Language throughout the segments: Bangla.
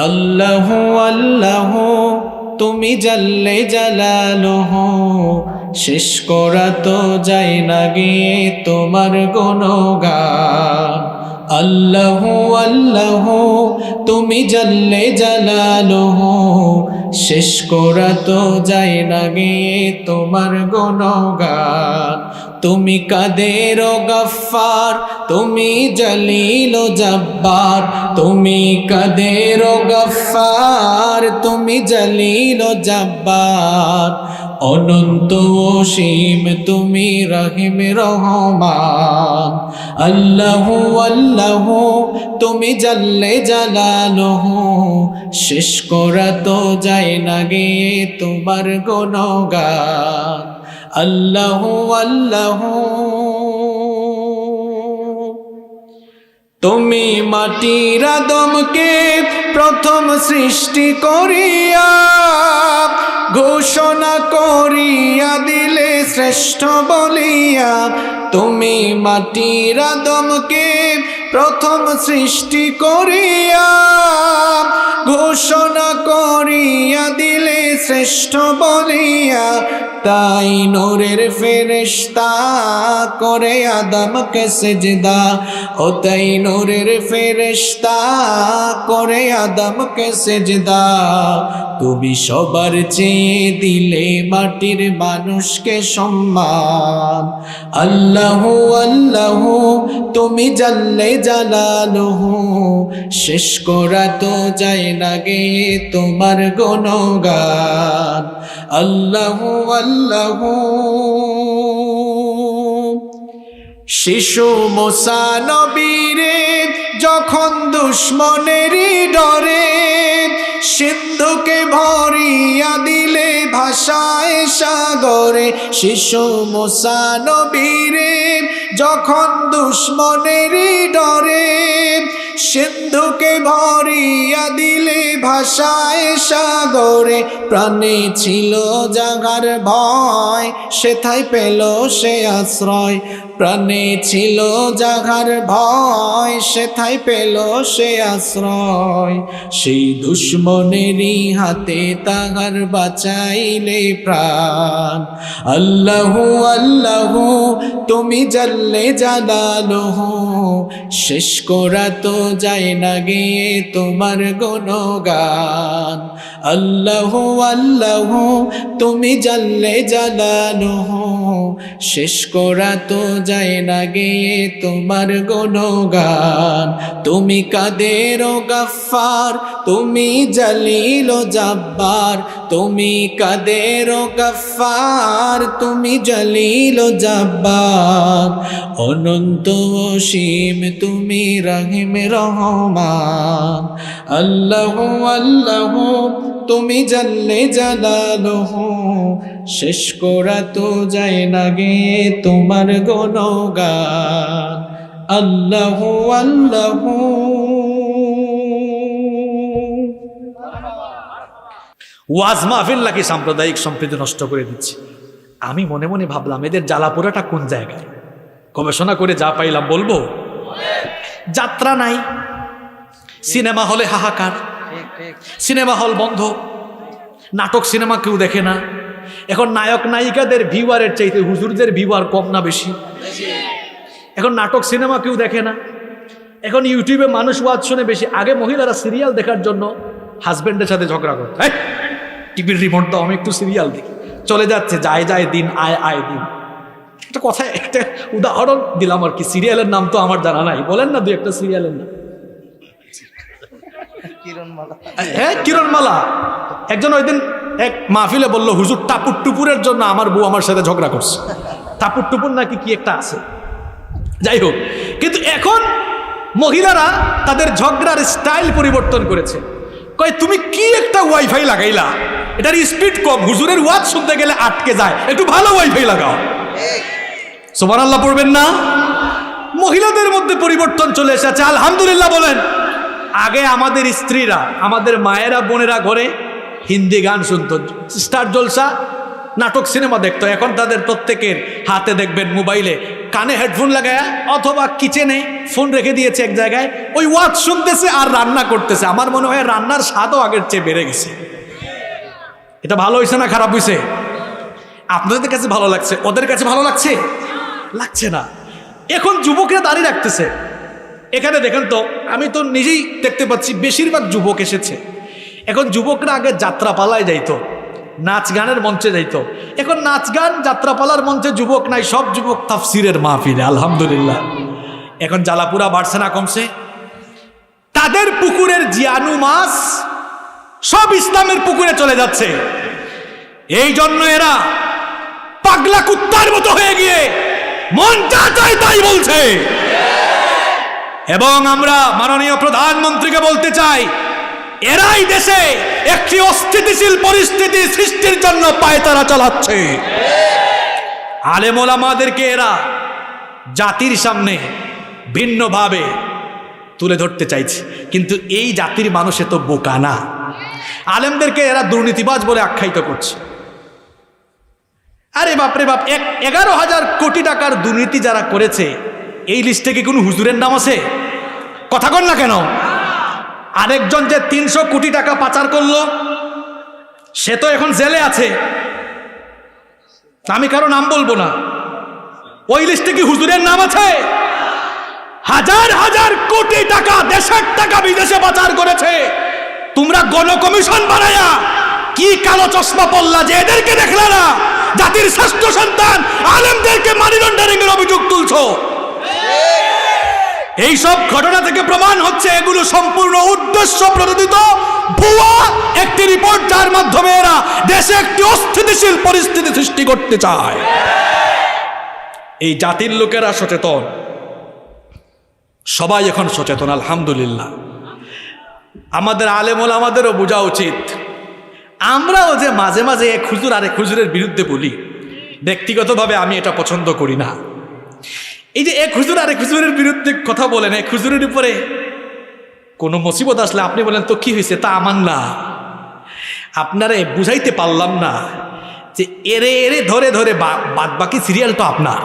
আল্লাহু আল্লাহু তুমি জাল্লে জালালুহু, শেষ করা তো যায় না গিয়ে তোমার গুণগান। আল্লাহু আল্লাহু তুমি জাল্লে জালালুহু, শেষ করা তো যায় না গিয়ে তোমার গুণগান। তুমি কাদের ও গফফার, তুমি জলিল ও জব্বার, তুমি কাদের ও গফফার, তুমি জলিল ও জব্বার। অনন্ত অসীম তুমি রহিম রহমান। আল্লাহু আল্লাহু তুমি জাল্লে জালালুহু, শেষ করা তো যায় না গিয়ে তোমার গুণগান। আল্লাহু আল্লাহু তুমি মাটির আদমকে প্রথম সৃষ্টি করিয়া ঘোষণা করিয়া দিলে শ্রেষ্ঠ বলিয়া। তুমি মাটির আদমকে প্রথম সৃষ্টি করিয়া ঘোষণা করিয়া দিলে শ্রেষ্ঠ বলিয়া। তাই নূরের ফেরেশতা করে আদমকে সেজদা, ও তাই নূরের ফেরেশতা করে আদমকে সেজদা। তুমি সবার চেয়ে দিলে মাটির মানুষকে সম্মান। আল্লাহু আল্লাহু তুমি জাল্লে জালালুহু, শেষ করা তো যায় না গে তোমার গুণগান। আল্লাহু আল্লাহু শিশু মুসা নবীরে যখন দুশ্মনেরই ডরে সিন্ধুকে ভরিয়া দিলে ভাষায় সাগরে। শিশু মুসা নবীরে যখন দুশ্মনেরই ডরে সিন্ধুকে ভরিয়া দিলে ভাষায় সাগরে। প্রাণে ছিল যাহার ভয় সেথায় পেল সে আশ্রয়। প্রাণে ছিল যাহার ভয় সেথায় পেল সে আশ্রয়। সেই দুশ্মনেরই হাতে তাহার বাঁচাইলে প্রাণ। আল্লাহু আল্লাহু তুমি জাল্লে জালালুহু, শেষ করা তো যায় না গিয়ে তোমার গুণগান। আল্লাহু আল্লাহু তুমি জাল্লে জালালুহু, শেষ করা তো যায় না গিয়ে তোমার গুণগান। তুমি কাদের ও গফফার, তুমি জলিল ও জব্বার, তুমি কাদের ও গফফার, তুমি জলিল ও জব্বার। অনন্ত অসীম তুমি রহিম রহমান। আল্লাহু আল্লাহু তুমি জাল্লে জালালুহু, শেষ করা তো যায় না গে তোমার গুণগান। আল্লাহু আল্লাহু ওয়াজ মাহফিল নাকি সাম্প্রদায়িক সম্প্রীতি নষ্ট করে দিচ্ছে। আমি মনে মনে ভাবলাম এদের জ্বালাপোড়াটা কোন জায়গায়। গবেষণা করে যা পাইলাম বলবো। যাত্রা নাই, সিনেমা হলে হাহাকার, সিনেমা হল বন্ধ, নাটক সিনেমা কেউ দেখে না। এখন নায়ক নায়িকাদের ভিউয়ারের চাইতে হুজুরদের ভিউয়ার কম না বেশি? এখন নাটক সিনেমা কেউ দেখে না। এখন ইউটিউবে মানুষ ওয়াজ শুনে বেশি। আগে মহিলারা সিরিয়াল দেখার জন্য হাজব্যান্ডের সাথে ঝগড়া করত, টিভির রিমোট দাও আমি একটু সিরিয়াল দেখি। চলে যাচ্ছে যায় যায় দিন আয় আয় দিন। একটা কথা, একটা উদাহরণ দিলাম আর কি। সিরিয়ালের নাম তো আমার জানা নাই, বলেন না দুই একটা সিরিয়ালের নাম। হ্যাঁ, কিরণমালা। একজন ওই দিন এক মাহফিলে বললো, হুজুর টাপুর টুপুরের জন্য আমার বউ আমার সাথে ঝগড়া করছে। টাপুর টুপুর নাকি কি একটা আছে, যাই হোক। কিন্তু এখন মহিলারা তাদের ঝগড়ার স্টাইল পরিবর্তন করেছে। কয় তুমি কি একটা ওয়াইফাই লাগাইলা, এটার স্পিড কম, হুজুরের ওয়াজ শুনতে গেলে আটকে যায়, একটু ভালো ওয়াইফাই লাগাও। সুবহানাল্লাহ পড়বেন না? মহিলাদের মধ্যে পরিবর্তন চলে এসেছে, আলহামদুলিল্লাহ বলেন। আগে আমাদের স্ত্রীরা, আমাদের মায়েরা বোনেরা ঘরে হিন্দি গান শুনতো, স্টার জলসা, নাটক সিনেমা দেখতো। এখন তাদের প্রত্যেকের হাতে দেখবেন মোবাইলে কানে হেডফোন লাগায় অথবা কিচেনে ফোন রেখে দিয়েছে এক জায়গায়, ওই ওয়াজ শুনতেছে আর রান্না করতেছে। আমার মনে হয় রান্নার স্বাদও আগের চেয়ে বেড়ে গেছে। এটা ভালো হয়েছে না খারাপ হয়েছে? আপনাদের কাছে ভালো লাগছে, ওদের কাছে ভালো লাগছে? লাগছে না। এখন যুবকরা দাঁড়িয়ে রাখতেছে। এখানে দেখেন তো, আমি তো নিজেই দেখতে পাচ্ছি বেশিরভাগ যুবক এসেছে। এখন যুবকরা আগে যাত্রাপালায় যাইতো, নাচ গানের মঞ্চে যাইতো। এখন নাচ গান যাত্রাপালার মঞ্চে যুবক নাই, সব যুবক তাফসিরের মাহফিলে। আলহামদুলিল্লাহ। এখন জ্বালাপুরা বাড়ছে না কমছে? তাদের পুকুরের জিয়ানু মাছ সব ইসলামের পুকুরে চলে যাচ্ছে। এই জন্য এরা পাগলা কুত্তার মতো হয়ে গিয়ে মন যা চায় তাই বলছে। এবং আমরা মাননীয় প্রধানমন্ত্রীকে বলতে চাই, এরাই দেশে একটি অস্থিতিশীল পরিস্থিতি সৃষ্টির জন্য পায়তারা চালাচ্ছে। আলেম ওলামাদেরকে এরা জাতির সামনে ভিন্নভাবে তুলে ধরতে চাইছে, কিন্তু এই জাতির মানুষ এত বোকা না। আলেমদেরকে এরা দুর্নীতিবাজ বলে আখ্যায়িত করছে। আরে বাপরে বাপ, 11,000 কোটি টাকার দুর্নীতি যারা করেছে, এই লিস্টে কি কোনো হুজুরের নাম আছে? কথা কন না কেন? আরেকজন যে 300 কোটি টাকা পাচার করলো, সে তো এখন জেলে আছে। আমি কারো নাম বলবো না। ওই লিস্টে কি হুজুরের নাম আছে? হাজার হাজার কোটি টাকা, দেশের টাকা বিদেশে পাচার করেছে। তোমরা গণকমিশন বানায়া কি কালো চশমা পড়লা যে এদেরকে দেখলা না? জাতির শ্রেষ্ঠ সন্তান আলেমদেরকে মানি লন্ডারিং এর অভিযোগ তুলছো। এই সব ঘটনা থেকে প্রমাণ হচ্ছে এগুলো সম্পূর্ণ উদ্দেশ্য প্রণোদিত ভুয়া একটি রিপোর্ট, যার মাধ্যমে এরা দেশে একটি অস্থিতিশীল পরিস্থিতি সৃষ্টি করতে চায়। এই জাতির লোকেরা সচেতন, সবাই এখন সচেতন আলহামদুলিল্লাহ। আমাদের আলেম ওলামাদেরও বোঝা উচিত। আমরাও যে মাঝে মাঝে এক হুজুর আরেক হুজুরের বিরুদ্ধে বলি, ব্যক্তিগতভাবে আমি এটা পছন্দ করি না। এই যে এক হুজুর আরেক হুজুরের বিরুদ্ধে কথা বলেন, এক হুজুরের উপরে কোনো মুসিবত আসলে আপনি বলেন তো কি হয়েছে, তা আমার না, আপনারে বুঝাইতে পারলাম না যে এরে এরে ধরে ধরে বাদ বাকি সিরিয়াল তো আপনার।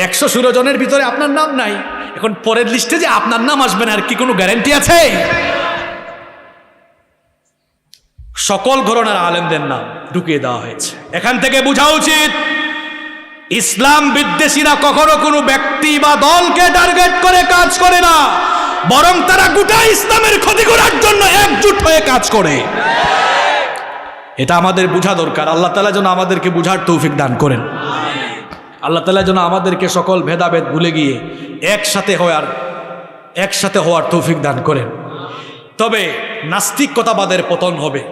116 জনের ভিতরে আপনার নাম নাই, এখন পরের লিস্টে যে আপনার নাম আসবে না, আর কি কোনো গ্যারান্টি আছে? সকল ঘরানার আলেমদের নাম ঢুকিয়ে দেওয়া হয়েছে। এখান থেকে বোঝা উচিত, ইসলাম বিদ্বেষীরা কখনো কোনো ব্যক্তি বা দলকে টার্গেট করে কাজ করে না, বরং তারা গোটা ইসলামের ক্ষতি করার জন্য একজোট হয়ে কাজ করে। এটা আমাদের বোঝা দরকার। আল্লাহ তাআলা যেন আমাদেরকে বোঝার তৌফিক দান করেন। আল্লাহ তাআলা যেন আমাদেরকে সকল ভেদাভেদ ভুলে গিয়ে একসাথে হওয়ার তৌফিক দান করেন। তবে নাস্তিকতাবাদের পতন হবে,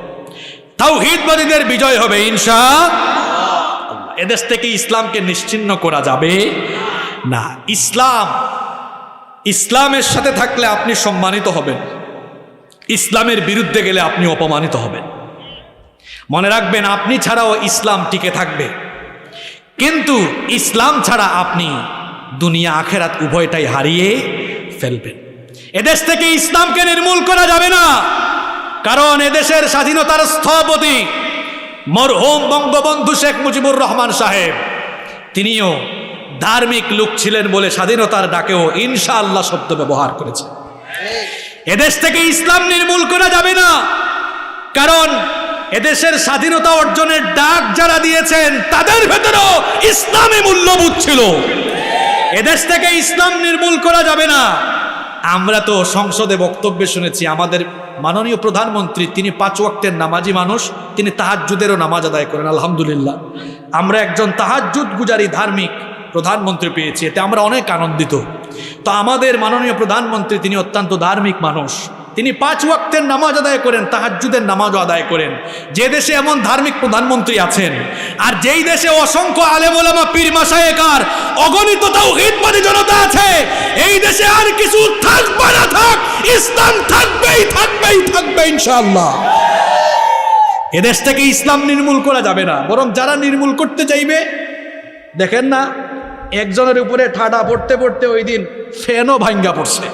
তাওহীদবাদীদের বিজয় হবে ইনশাআল্লাহ। এদেশ থেকে ইসলামকে নিশ্চিহ্ন করা যাবে না। ইসলামের সাথে থাকলে আপনি সম্মানিত হবেন, ইসলামের বিরুদ্ধে গেলে আপনি অপমানিত হবেন। মনে রাখবেন, আপনি ছাড়াও ইসলাম টিকে থাকবে, কিন্তু ইসলাম ছাড়া আপনি দুনিয়া আখেরাত উভয়টাই হারিয়ে ফেলবেন। এদেশ থেকে ইসলামকে নির্মূল করা যাবে না, কারণ এদেশের স্বাধীনতার স্থপতি মরহুম বঙ্গবন্ধু শেখ মুজিবুর রহমান সাহেব, তিনিও ধার্মিক লোক ছিলেন বলে স্বাধীনতার ডাকেও ইনশাআল্লাহ শব্দ ব্যবহার করেছে। এদেশ থেকে ইসলাম নির্মূল করা যাবে না, কারণ এদেশের স্বাধীনতা অর্জনের ডাক যারা দিয়েছেন তাদের ভেতরেও ইসলামী মূল্যবোধ ছিল। এদেশ থেকে ইসলাম নির্মূল করা যাবে না। আমরা তো সংসদে বক্তব্যে শুনেছি, আমাদের মাননীয় প্রধানমন্ত্রী তিনি 5 ওয়াক্তের নামাজি মানুষ, তিনি তাহাজ্জুদেরও নামাজ আদায় করেন আলহামদুলিল্লাহ। আমরা একজন তাহাজ্জুদ গুজারি ধার্মিক প্রধানমন্ত্রী পেয়েছি, এতে আমরা অনেক আনন্দিত। তো আমাদের মাননীয় প্রধানমন্ত্রী তিনি অত্যন্ত ধার্মিক মানুষ, তিনি 5 ওয়াক্তের নামাজ আদায় করেন, তাহাজ্জুদের নামাজও আদায় করেন। যে দেশে এমন ধার্মিক প্রধানমন্ত্রী আছেন, আর যেই দেশে অসংখ্য আলেম ওলামা পীর মাশায়েখ আর অগণিত তাওহীদবাদী জনতা আছে, এই দেশে আর কিছু থাকবে না থাক, ইসলাম থাকবেই থাকবেই থাকবে ইনশাআল্লাহ। এদেশ থেকে ইসলাম নির্মূল করা যাবে না, বরং যারা নির্মূল করতে চাইবে, দেখেন না একজনের উপরে ঠাডা পড়তে পড়তে ওই দিন ফ্যানও ভাঙ্গা পড়ছে,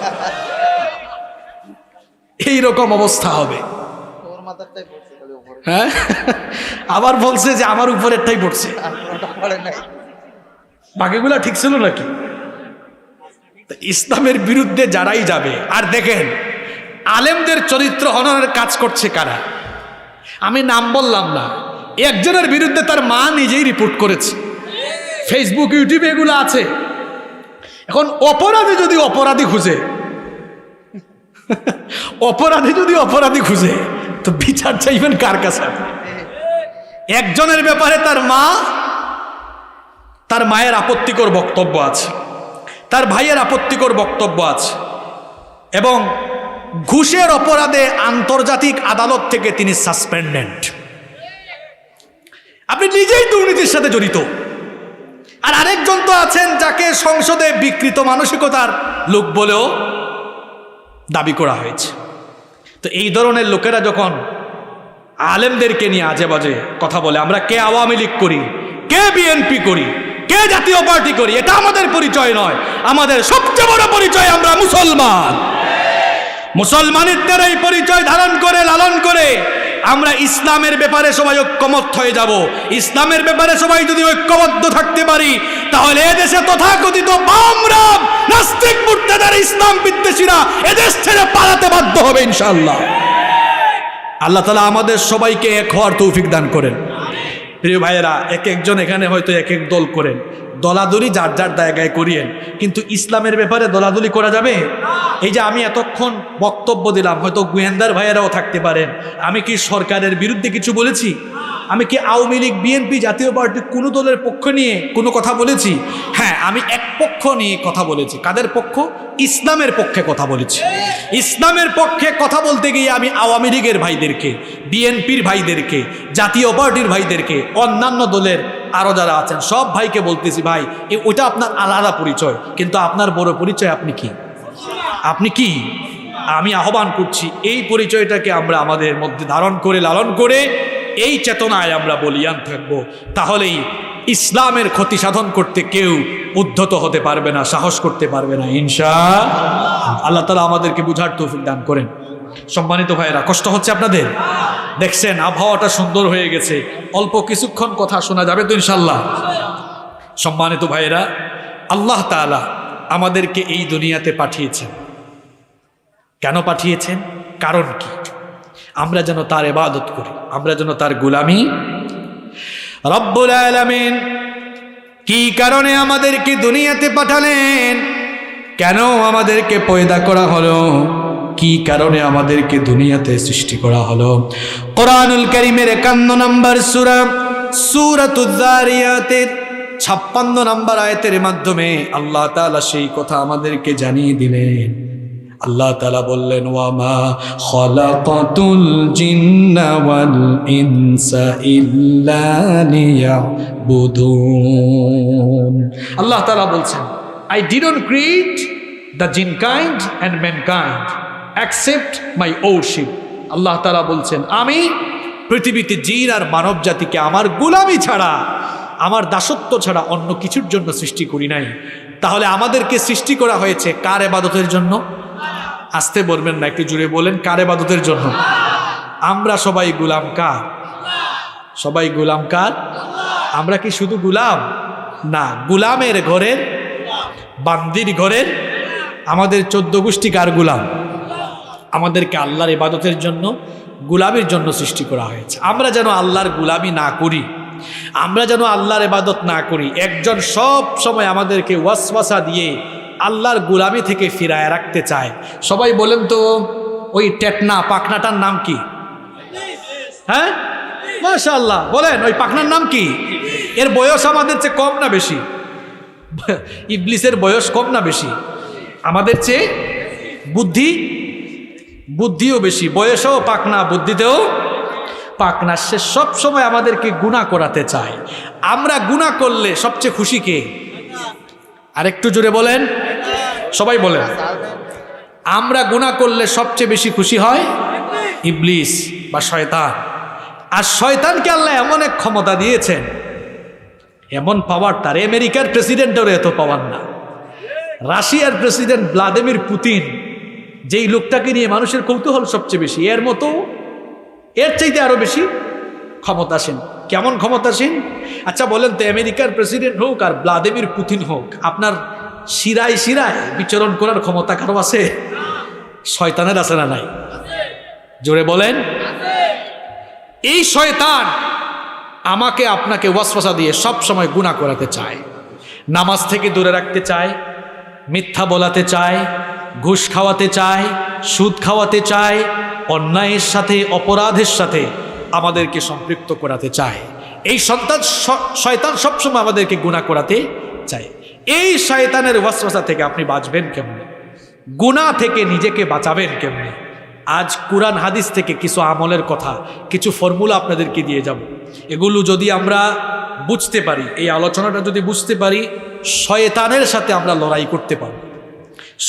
এইরকম অবস্থা হবে। হ্যাঁ, আবার বলছে যে আমার উপরেরটাই পড়ছে। বাকিগুলা ঠিক ছিল নাকি? ইসলামের বিরুদ্ধে যারাই যাবে, আর দেখেন আলেমদের চরিত্র হননের কাজ করছে কারা, আমি নাম বললাম না, একজনের বিরুদ্ধে তার মা নিজেই রিপোর্ট করেছে, ফেসবুক ইউটিউবে এগুলো আছে। এখন অপরাধী যদি অপরাধী খুঁজে অপরাধী খুঁজে তো বিচার চাইবেন কার কাছে? একজনের ব্যাপারে তার মায়ের আপত্তিকর বক্তব্য আছে, তার ভাইয়ের আপত্তিকর বক্তব্য আছে, এবং ঘুষের অপরাধে আন্তর্জাতিক আদালত থেকে তিনি সাসপেন্ডেড। আপনি নিজেই দুর্নীতির সাথে জড়িত। আর আরেকজন তো আছেন যাকে সংসদে বিকৃত মানসিকতার লোক বলেও দাবি করা হয়েছে। তো এই ধরনের লোকেরা যখন আলেমদেরকে নিয়ে আজে বাজে কথা বলে, আমরা কে আওয়ামী লীগ করি, কে বিএনপি করি, কে জাতীয় পার্টি করি, এটা আমাদের পরিচয় নয়। আমাদের সবচেয়ে বড় পরিচয় আমরা মুসলমান। মুসলমানের এই পরিচয় ধারণ করে লালন করে আমরা ইসলামের ব্যাপারে সবাই ঐক্যমত হয়ে যাব। ইসলামের ব্যাপারে সবাই যদি ঐক্যবদ্ধ থাকতে পারি, তাহলে এদেশে তথাকথিত বামরাম নাস্তিক মুর্তাদার ইসলাম বিদ্বেষীরা এদেশ ছেড়ে পালাতে বাধ্য হবে ইনশাআল্লাহ। আল্লাহ তাআলা আমাদের সবাইকে এক হওয়ার তৌফিক দান করেন। প্রিয় ভাইয়েরা, এক একজন এখানে হয়তো এক এক দল করেন, দলাদলি যার যার জায়গায় করিয়েন, কিন্তু ইসলামের ব্যাপারে দলাদলি করা যাবে? এই যে আমি এতক্ষণ বক্তব্য দিলাম, হয়তো গোয়েন্দার ভাইয়েরাও থাকতে পারেন, আমি কি সরকারের বিরুদ্ধে কিছু বলেছি? আমি কি আওয়ামী লীগ, বিএনপি, জাতীয় পার্টি কোনো দলের পক্ষ নিয়ে কোনো কথা বলেছি? হ্যাঁ, আমি এক পক্ষ নিয়ে কথা বলেছি। কাদের পক্ষ? ইসলামের পক্ষে কথা বলেছি। ইসলামের পক্ষে কথা বলতে গিয়ে আমি আওয়ামী লীগের ভাইদেরকে, বিএনপির ভাইদেরকে, জাতীয় পার্টির ভাইদেরকে, অন্যান্য দলের আরও যারা আছেন সব ভাইকে বলতেছি, ভাই ওইটা আপনার আলাদা পরিচয়, কিন্তু আপনার বড় পরিচয় আপনি কি? আপনি কি? আমি আহ্বান করছি এই পরিচয়টাকে আমরা আমাদের মধ্যে ধারণ করে লালন করে এই চেতনায় আমরা বলিয়ান থাকব। তাহলেই ইসলামের ক্ষতি সাধন করতে কেউ উদ্ধত হতে পারবে না, সাহস করতে পারবে না ইনশাআল্লাহ। আল্লাহ তাআলা আমাদেরকে বুঝার তৌফিক দান করেন। সম্মানিত ভাইয়েরা, কষ্ট হচ্ছে আপনাদের? দেখছেন আবহাওয়াটা সুন্দর হয়ে গেছে, অল্প কিছুক্ষণ কথা শোনা যাবে তো ইনশাআল্লাহ। সম্মানিত ভাইয়েরা, আল্লাহ তাআলা আমাদেরকে এই দুনিয়াতে পাঠিয়েছেন। কেন পাঠিয়েছেন? কারণ কি? আমরা যেন তার ইবাদত করি, আমরা যেন তার গোলামি। রব্বুল আলামিন কি কারণে আমাদেরকে দুনিয়াতে পাঠালেন? কেন আমাদেরকে পয়দা করা হলো? কি কারণে আমাদেরকে দুনিয়াতে সৃষ্টি করা হলো? কোরআনুল কারীমের 51 নম্বর সূরা সূরাতুয যারিয়াতের 56 নম্বর আয়াতের মাধ্যমে আল্লাহ তাআলা সেই কথা আমাদেরকে জানিয়ে দিলেন। আল্লাহ তাআলা বললেন, ওয়ামা খালাকাতুল জিন্না ওয়াল ইনসা ইল্লা লিয়াবুদুন। আল্লাহ তাআলা বলছেন, I didn't create the jinn kind and mankind except my worship. আল্লাহ তাআলা বলছেন, আমি পৃথিবীতে জিন আর মানব জাতিকে আমার গোলামি ছাড়া, আমার দাসত্ব ছাড়া অন্য কিছুর জন্য সৃষ্টি করি নাই। তাহলে আমাদেরকে সৃষ্টি করা হয়েছে কার ইবাদতের জন্য? আসতে বলবেন না, একটু জুড়ে বলেন, কার ইবাদতের জন্য? আমরা সবাই গোলাম কার? সবাই গোলাম কার? আমরা কি শুধু গোলাম? না, গোলামের ঘরের, বান্দির ঘরের আমাদের 14 গোষ্ঠী কার গোলাম? আমাদেরকে আল্লাহর ইবাদতের জন্য, গোলামির জন্য সৃষ্টি করা হয়েছে। আমরা যেন আল্লাহর গোলামি না করি, আমরা যেন আল্লাহর ইবাদত না করি। একজন সব সময় আমাদেরকে ওয়াসওয়াসা দিয়ে আল্লাহর গোলামি থেকে ফিরায় রাখতে চায়। সবাই বলেন তো, ওই টেটনা পাখনাটার নাম কি? হ্যাঁ, মাশাআল্লাহ, বলেন ওই পাখনার নাম কি? এর বয়স আমাদের চেয়ে কম না বেশি? ইবলিসের বয়স কম না বেশি? আমাদের চেয়ে বুদ্ধিও বেশি, বয়সেও পাকনা, বুদ্ধিতেও পাকনা। সে সব সময় আমাদেরকে গুনাহ করাতে চায়। আমরা গুনাহ করলে সবচেয়ে খুশি কে? আরেকটু জোরে বলেন, সবাই বলেন। আমরা গুনাহ করলে সবচেয়ে বেশি খুশি হয় ইবলিস বা শয়তান। আর শয়তানকে আল্লাহ এমন এক ক্ষমতা দিয়েছেন, এমন পাওয়ার তার, আমেরিকার প্রেসিডেন্টেরও এত পাওয়ার না। রাশিয়ার প্রেসিডেন্ট ভ্লাদিমির পুতিন, যেই লোকটাকে নিয়ে মানুষের কৌতূহল সবচেয়ে বেশি, এর মতো এর চাইতে আরো বেশি ক্ষমতাসীন কেমন ক্ষমতাসীন? আচ্ছা বলেন তো, আমেরিকার প্রেসিডেন্ট হোক আর ভ্লাদিমির পুতিন হোক, আপনার শিরায় শিরায় বিচরণ করার ক্ষমতা কারো আছে? শয়তানের আছে না নাই? জোরে বলেন। এই শয়তান আমাকে আপনাকে ওয়াসওয়াসা দিয়ে সব সময় গুনাহ করাতে চায়, নামাজ থেকে দূরে রাখতে চায়, মিথ্যা বলাতে চায়, ঘুষ খাওয়াতে চায়, সুদ খাওয়াতে চায়, অন্যায়ের সাথে অপরাধের সাথে আমাদেরকে সম্পৃক্ত করাতে চায়। এই শয়তান সবসময় আমাদেরকে গুনাহ করাতে চায়। এই শয়তানের ওয়াসওয়াসা থেকে আপনি বাঁচবেন কেমনে? গুনাহ থেকে নিজেকে বাঁচাবেন কেমনে? আজ কুরআন হাদিস থেকে কিছু আমলের কথা, কিছু ফর্মুলা আপনাদেরকে দিয়ে যাব। এগুলো যদি আমরা বুঝতে পারি, এই আলোচনাটা যদি বুঝতে পারি, শয়তানের সাথে আমরা লড়াই করতে পারব।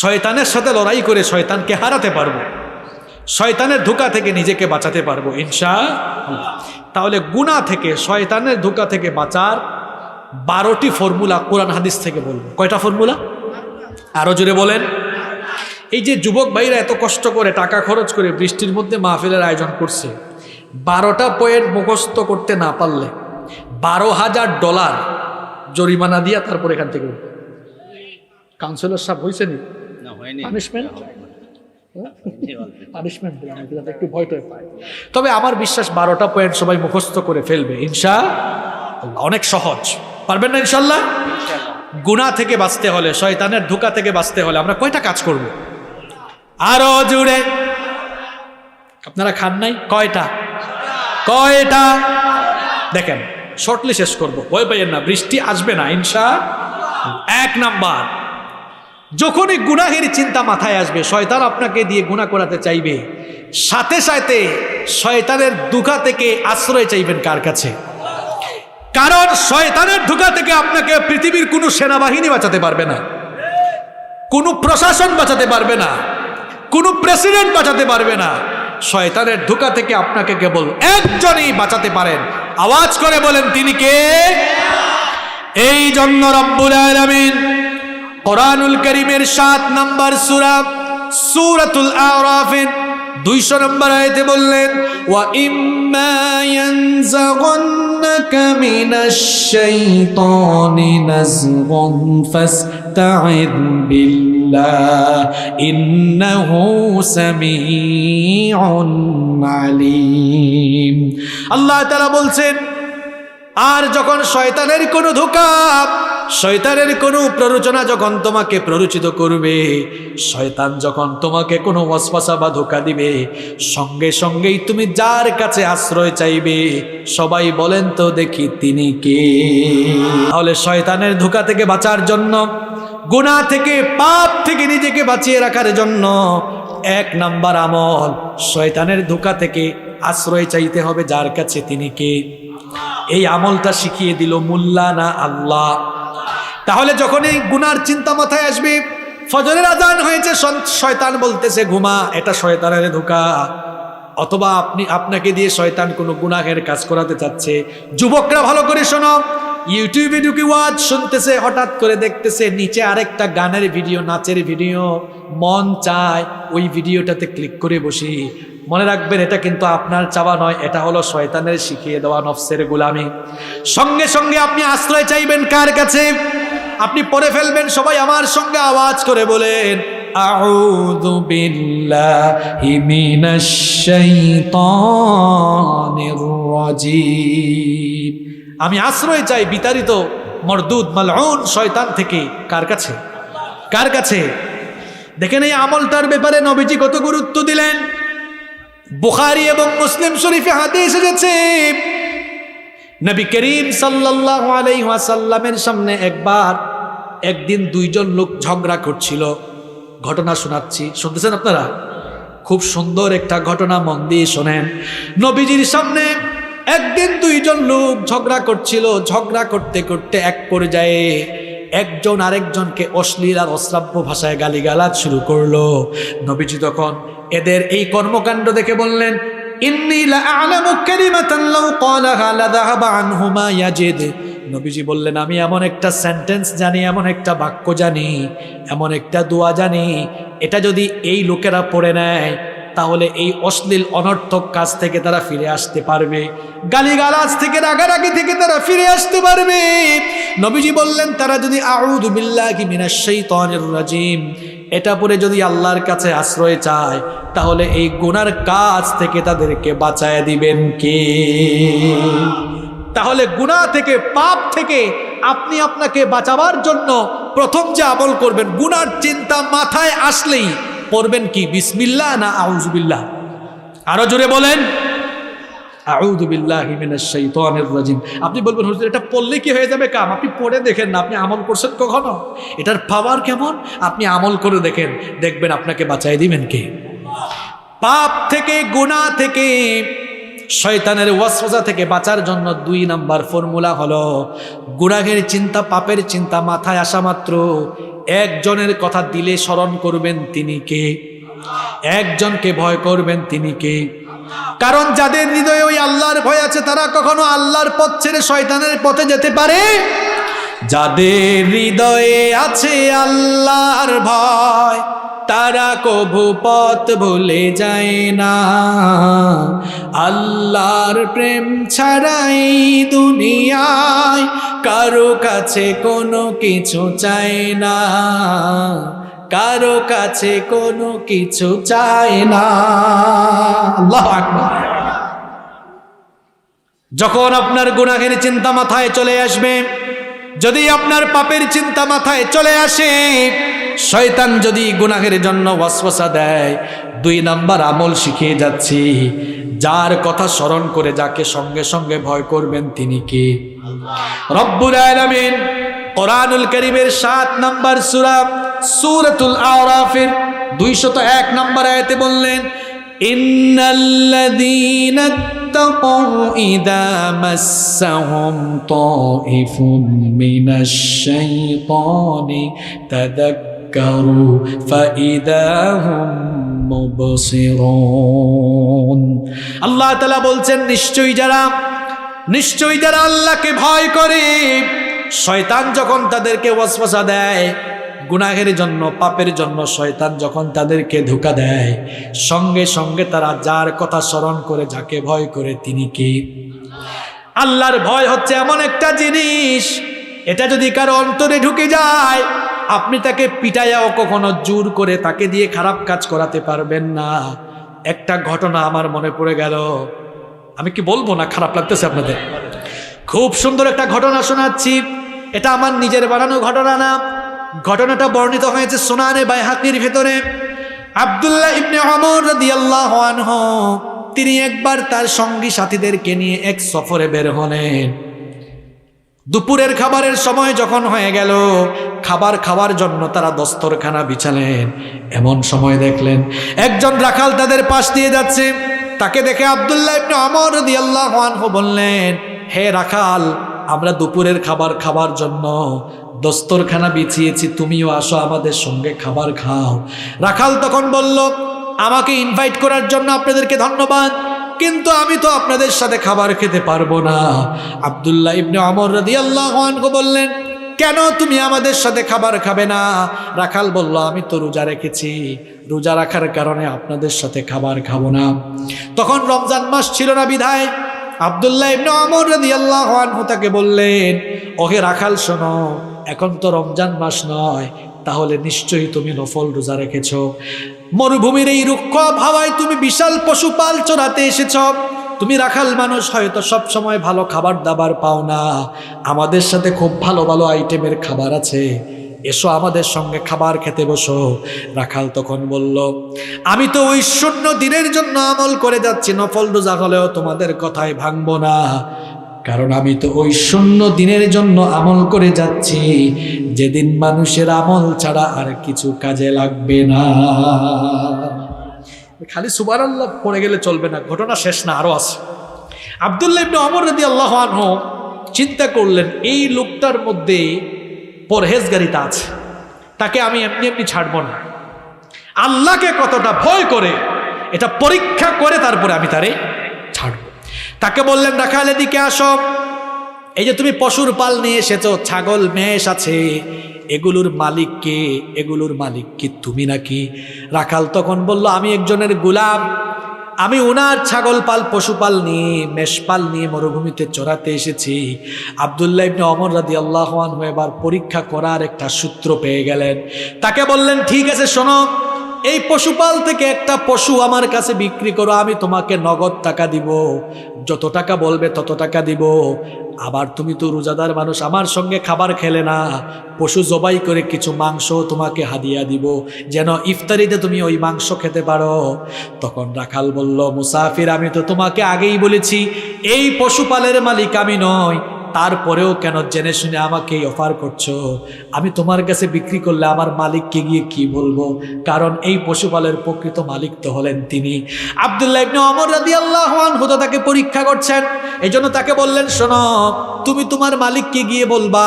শয়তানের সাথে লড়াই করে শয়তানকে হারাতে পারবো, শয়তানের ধোঁকা থেকে নিজেকে বাঁচাতে পারবো ইনশাআল্লাহ। তাহলে গুনাহ থেকে, শয়তানের ধোঁকা থেকে বাঁচার 12টি ফর্মুলা কোরআন হাদিস থেকে বলবো। কয়টা ফর্মুলা? আরো জোরে বলেন। এই যে যুবক ভাইরা এত কষ্ট করে টাকা খরচ করে বৃষ্টির মধ্যে মাহফিলের আয়োজন করছে, 12টা পয়েন্ট মুখস্থ করতে না পারলে $12,000 জরিমানা দিয়া তারপর এখান থেকে কাউন্সিলর সাহেব হয়েছে নি পানিশমেন্ট একটু ভয়টা পায়। তবে আমার বিশ্বাস 12টা পয়েন্ট সবাই মুখস্থ করে ফেলবে ইনশাআল্লাহ। অনেক সহজ, পারবেন না ইনশাআল্লাহ? গুনাহ থেকে বাঁচতে হলে, শয়তানের ধোঁকা থেকে বাঁচতে হলে আমরা কয়টা কাজ করব? আরো জুড়ে আপনারা খান নাই? কয়টা? দেখেন, শর্টলি শেষ করবো, ভয় পাইয়েন না, বৃষ্টি আসবে না ইনশাআল্লাহ। 1 নাম্বার, যখনই গুনাহের চিন্তা মাথায় আসবে, শয়তান আপনাকে দিয়ে গুনাহ করাতে চাইবে, সাথে সাথে শয়তানের ধোঁকা থেকে আশ্রয় চাইবেন কার কাছে? কারণ শয়তানের ধোঁকা থেকে আপনাকে পৃথিবীর কোনো সেনাবাহিনী বাঁচাতে পারবে না, কোনো প্রশাসন বাঁচাতে পারবে না, কোনো প্রেসিডেন্ট বাঁচাতে পারবে না। শয়তানের ধোঁকা থেকে আপনাকে কেবল একজনই বাঁচাতে পারেন। আওয়াজ করে বলেন, তিনি কে? এই জন্য রব্বুল আলামিন কোরআনুল কারীমের 7 নম্বর সূরা সূরাতুল আরাফের 200 নম্বর আয়াতে বললেন, ওয়া ইম্মা ইয়ানজাগান্নাকা মিনাশ শাইতানি নাজগুন ফাসতাইদ বিল্লাহ ইন্নাহু সামিউন আলীম। আল্লাহ তাআলা বলছেন, আর যখন শয়তানের কোনো ধোঁকা, শয়তানের কোনো প্ররোচনা যখন তোমাকে প্ররোচিত করবে, শয়তান যখন তোমাকে কোনো ওয়াসওয়াসা বা ধোঁকা দিবে, সঙ্গে সঙ্গেই তুমি যার কাছে আশ্রয় চাইবে, সবাই বলেন তো দেখি তিনি কে? তাহলে শয়তানের ধোঁকা থেকে বাঁচার জন্য, গুনাহ থেকে, পাপ থেকে নিজেকে বাঁচিয়ে রাখার জন্য 1 নাম্বার আমল, শয়তানের ধোঁকা থেকে আশ্রয় চাইতে হবে যার কাছে, তিনি কে? এই আমলটা শিখিয়ে দিল মোল্লা না আল্লাহ। তাহলে যখন এই গুনার চিন্তা মাথায় আসবে, ফজরের আজান হয়েছে, শয়তান বলতেছে ঘুমা, এটা শয়তানের ধোঁকা। অথবা আপনাকে দিয়ে শয়তান কোনো গুনাহের কাজ করাতে চাচ্ছে। যুবকরা ভালো করে শোনো, ইউটিউবে ঢুকে ওয়াজ শুনতেছে, হঠাৎ করে দেখতেছে নিচে আরেকটা গানের ভিডিও, নাচের ভিডিও, মন চায় ওই ভিডিওটাতে ক্লিক করে বসি। মনে রাখবেন, এটা কিন্তু আপনার চাওয়া নয়, এটা হলো শয়তানের শিখিয়ে দেওয়া নফসের গোলামি। সঙ্গে সঙ্গে আপনি আশ্রয় চাইবেন কার কাছে? আপনি পড়ে ফেলবেন, সবাই আমার সঙ্গে আওয়াজ করে বলেন, আউযু বিল্লাহি মিনাশ শাইতানির রাজীম। আমি আশ্রয় চাই বিতাড়িত মরদুদ মালউন শয়তান থেকে। কার কাছে? কার কাছে? দেখেন এই আমলটার ব্যাপারে নবীজি কত গুরুত্ব দিলেন। বুখারী এবং মুসলিম শরীফে হাদিস এসেছে, নবী করিম সাল্লাল্লাহু আলাইহি ওয়াসাল্লামের সামনে একদিন 2 জন লোক ঝগড়া করছিল। ঘটনা শোনাচ্ছি, শুনতেছেন আপনারা? খুব সুন্দর একটা ঘটনা, মন দিয়ে শোনেন। নবীজির সামনে একদিন 2 জন লোক ঝগড়া করছিল। ঝগড়া করতে করতে এক পর্যায়ে একজন আরেকজনকে অশ্লীল আর অশ্রাব্য ভাষায় গালিগালাজ শুরু করলো। নবীজি তখন এদের এই কর্মকাণ্ড দেখে বললেন, ইন্নী লা আ'লামু কালিমাতান লাউ ক্বালাহা লাযাহাবা আনহু মা ইয়াজিদ। নবীজি বললেন, আমি এমন একটা সেন্টেন্স জানি, এমন একটা বাক্য জানি, এমন একটা দোয়া জানি, এটা যদি এই লোকেরা পড়ে নেয় তাহলে এই অশ্লীল অনর্থক কাজ থেকে তারা ফিরে আসতে পারবে, গালিগালাজ থেকে রাগারাগি থেকে তারা ফিরে আসতে পারবে। নবীজি বললেন তারা যদি আউযু বিল্লাহি মিনাশ শাইতানির রাজিম এটা পরে যদি আল্লাহর কাছে আশ্রয় চায়, তাহলে এই গুনার কাজ থেকে তাদেরকে বাঁচায় দিবেন কে? তাহলে গুনাহ থেকে, পাপ থেকে আপনি আপনাকে বাঁচাবার জন্য প্রথম যে আমল করবেন, গুনার চিন্তা মাথায় আসলেই পড়বেন কি? বিসমিল্লাহ না আউযু বিল্লাহ? আরো জোরে বলেন, আউযু বিল্লাহি মিনাশ শাইতানির রাজিম। আপনি বলবেন হুজুর এটা পড়লে কি হয়ে যাবে কাম? আপনি পড়ে দেখেন না, আপনি আমল করছেন কখনো? এটার পাওয়ার কেমন আপনি আমল করে দেখেন, দেখবেন আপনাকে বাঁচাই দিবেন কে? পাপ থেকে, গুনাহ থেকে, শয়তানের ওয়াসওয়াসা থেকে বাঁচার জন্য 2 নাম্বার ফর্মুলা হলো, গুনাহের চিন্তা, পাপের চিন্তা মাথায় আসা মাত্র একজনের কথা দিলে স্মরণ করবেন, তিনি কে? একজনকে ভয় করবেন, তিনি কে? কারণ যাদের হৃদয়ে ওই আল্লাহর ভয় আছে তারা কখনো আল্লাহর পথ ছেড়ে শয়তানের পথে যেতে পারে? যাদের হৃদয়ে আছে আল্লাহর ভয় তারা কভু পথ ভুলে যায় না। আল্লাহর প্রেম ছাড়াই দুনিয়ায় কারো কাছে কোনো কিছু চায় না, কারো কাছে কোনো কিছু চায় না। আল্লাহু আকবার। যখন আপনার গুনাহের চিন্তা মাথায় চলে আসবে, যদি আপনার পাপের চিন্তা মাথায় চলে আসে, শয়তান যদি গুনাহের জন্য ওয়াসওয়াসা দেয়, 2 নাম্বার আমল শিখিয়ে যাচ্ছি, যার কথা স্মরণ করে যাকে সঙ্গে সঙ্গে ভয় করবেন তিনি কে? রব্বুল আলামিন কোরআনুল কারীমের 7 নাম্বার সূরা সূরাতুল আরাফের 201 নাম্বার আয়াতে বললেন, ইন্নাল্লাযীনা তাকাউ ইযা মাসসাহুম তাইফুম মিনাশ শাইতানি তাযাক্কারু ফাইযা হুম মুবসিরুন। আল্লাহ তাআলা বলছেন নিশ্চয়ই যারা আল্লাহকে ভয় করে, শয়তান যখন তাদেরকে ওয়াসওয়াসা দেয়, গুনাহের জন্য, পাপের জন্য শয়তান যখন তাদেরকে ধোঁকা দেয়, সঙ্গে সঙ্গে তারা যার কথা স্মরণ করে, যাকে ভয় করে তিনি কে? আল্লাহর ভয় হচ্ছে এমন একটা জিনিস, এটা যদি কারো অন্তরে ঢুকে যায়, আপনি তাকে পিটাইয়াও কখনো জোর করে তাকে দিয়ে খারাপ কাজ করাতে পারবেন না। একটা ঘটনা আমার মনে পড়ে গেল, আমি কি বলবো না, খারাপ লাগতেছে আপনাদের? খুব সুন্দর একটা ঘটনা শোনাচ্ছি, এটা আমার নিজের বানানো ঘটনা না, ঘটনাটা বর্ণিত হয়েছে সুনানে বাইহাকির ভেতরে। আব্দুল্লাহ ইবনে ওমর রাদিয়াল্লাহু আনহু তিনি একবার তার সঙ্গী সাথীদেরকে নিয়ে এক সফরে বের হলেন। দুপুরের খাবারের সময় যখন হয়ে গেল, খাবার খাওয়ার জন্য তারা দস্তরখানা বিছালেন। এমন সময় দেখলেন একজন রাখাল তাদের পাশ দিয়ে যাচ্ছে। তাকে দেখে আব্দুল্লাহ ইবনে ওমর রাদিয়াল্লাহু আনহু বললেন, হে রাখাল, আমরা দুপুরের খাবার খাওয়ার জন্য দস্তরখানা বিছিয়েছি, তুমিও আসো আমাদের সঙ্গে খাবার খাও। রাখাল তখন বলল, আমাকে ইনভাইট করার জন্য আপনাদেরকে ধন্যবাদ, কিন্তু আমি তো আপনাদের সাথে খাবার খেতে পারবো না। আব্দুল্লাহ ইবনে ওমর রাদিয়াল্লাহু আনহু বললেন, কেন তুমি আমাদের সাথে খাবার খাবে না? রাখাল বলল, আমি তো রোজা রেখেছি, রোজা রাখার কারণে আপনাদের সাথে খাবার খাবো না। তখন রমজান মাস ছিল না বিধায় আব্দুল্লাহ ইবনে ওমর রাদিয়াল্লাহু আনহু তাকে বললেন, ওহে রাখাল শোনো, এখন তো রমজান মাস নয়, তাহলে নিশ্চয়ই তুমি নফল রোজা রেখেছ। মরুভূমির এই রুক্ষ হাওয়ায় তুমি বিশাল পশুপাল চড়াতে এসেছ। তুমি রাখাল মানুষ, হয়তো সব সময় ভালো খাবার দাবার পাও না, আমাদের সাথে খুব ভালো ভালো আইটেমের খাবার আছে, এসো আমাদের সঙ্গে খাবার খেতে বসো। রাখাল তখন বলল, আমি তো ওই 0 দিনের জন্য আমল করে যাচ্ছি, নফল রোজা হলেও তোমাদের কথাই ভাঙবো না, কারণ আমি তো ওই 0 দিনের জন্য আমল করে যাচ্ছি যেদিন মানুষের আমল ছাড়া আর কিছু কাজে লাগবে না। খালি সুবহানাল্লাহ পড়ে গেলে চলবে না, ঘটনা শেষ না, আরো আছে। আব্দুল্লাহ ইবনে ওমর রাদিয়াল্লাহু আনহু চিন্তা করলেন, এই লোকটার মধ্যে পরহেজগারিতা আছে, তাকে আমি এমনি এমনি ছাড়বো না, আল্লাহকে কতটা ভয় করে এটা পরীক্ষা করে তারপরে আমি তারে ছাড়ব। তাকে বললেন, রাখাল এদিকে আসো, এই যে তুমি পশুর পাল নিয়ে এসেছো, ছাগল মেষ আছে, এগুলোর মালিক কে? এগুলোর মালিক কি তুমি নাকি? রাখাল তখন বলল, আমি একজনের গোলাম, আমি ওনার ছাগল পাল পশুপাল নিয়ে মেষপাল নিয়ে মরুভূমিতে চড়াতে এসেছি। আব্দুল্লাহ ইবনে ওমর রাদিয়াল্লাহু আনহু এবার পরীক্ষা করার একটা সূত্র পেয়ে গেলেন। তাকে বললেন, ঠিক আছে শোনো, এই পশুপাল থেকে একটা পশু আমার কাছে বিক্রি করো, আমি তোমাকে নগদ টাকা দিব, যত টাকা বলবে তত টাকা দিব। আবার তুমি তো রোজাদার মানুষ, আমার সঙ্গে খাবার খেলে না, পশু জবাই করে কিছু মাংস তোমাকে হাদিয়া দিব, যেন ইফতারিতে তুমি ওই মাংস খেতে পারো। তখন রাখাল বলল, মুসাফির, আমি তো তোমাকে আগেই বলেছি এই পশুপালের মালিক আমি নই, তারপরেও কেন জেনে শুনে আমাকে এই অফার করছো? আমি তোমার কাছে বিক্রি করলে আমার মালিককে গিয়ে কি বলবো? কারণ এই পশুপালের প্রকৃত মালিক তো হলেন তিনি। আব্দুল্লাহ ইবনে ওমর রাদিয়াল্লাহু আনহু তো তাকে পরীক্ষা করছেন, এই জন্য তাকে বললেন, শোনো, তুমি তোমার মালিককে গিয়ে বলবা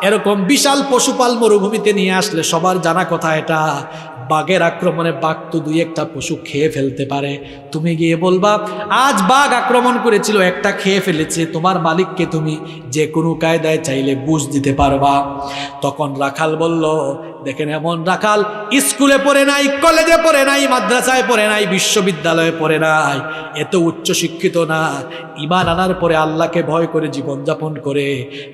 এরকম বিশাল পশুপাল মরুভূমিতে নিয়ে আসলে সবার জানা কথা, এটা বাঘের আক্রমণে বাঘ তো দুই একটা পশু খেয়ে ফেলতে পারে, তুমি গিয়ে বলবা আজ বাঘ আক্রমণ করেছিল, একটা খেয়ে ফেলেছে, তোমার মালিককে তুমি যে কোনো কায়দায় চাইলে বুঝ দিতে পারবা। তখন রাখাল বলল, দেখেন, এমন রাখাল স্কুলে পড়ে নাই, কলেজে পড়ে নাই, মাদ্রাসায় পড়ে নাই, বিশ্ববিদ্যালয়ে পড়ে নাই, এত উচ্চ শিক্ষিত না, ঈমান আনার পরে আল্লাহকে ভয় করে জীবনযাপন করে,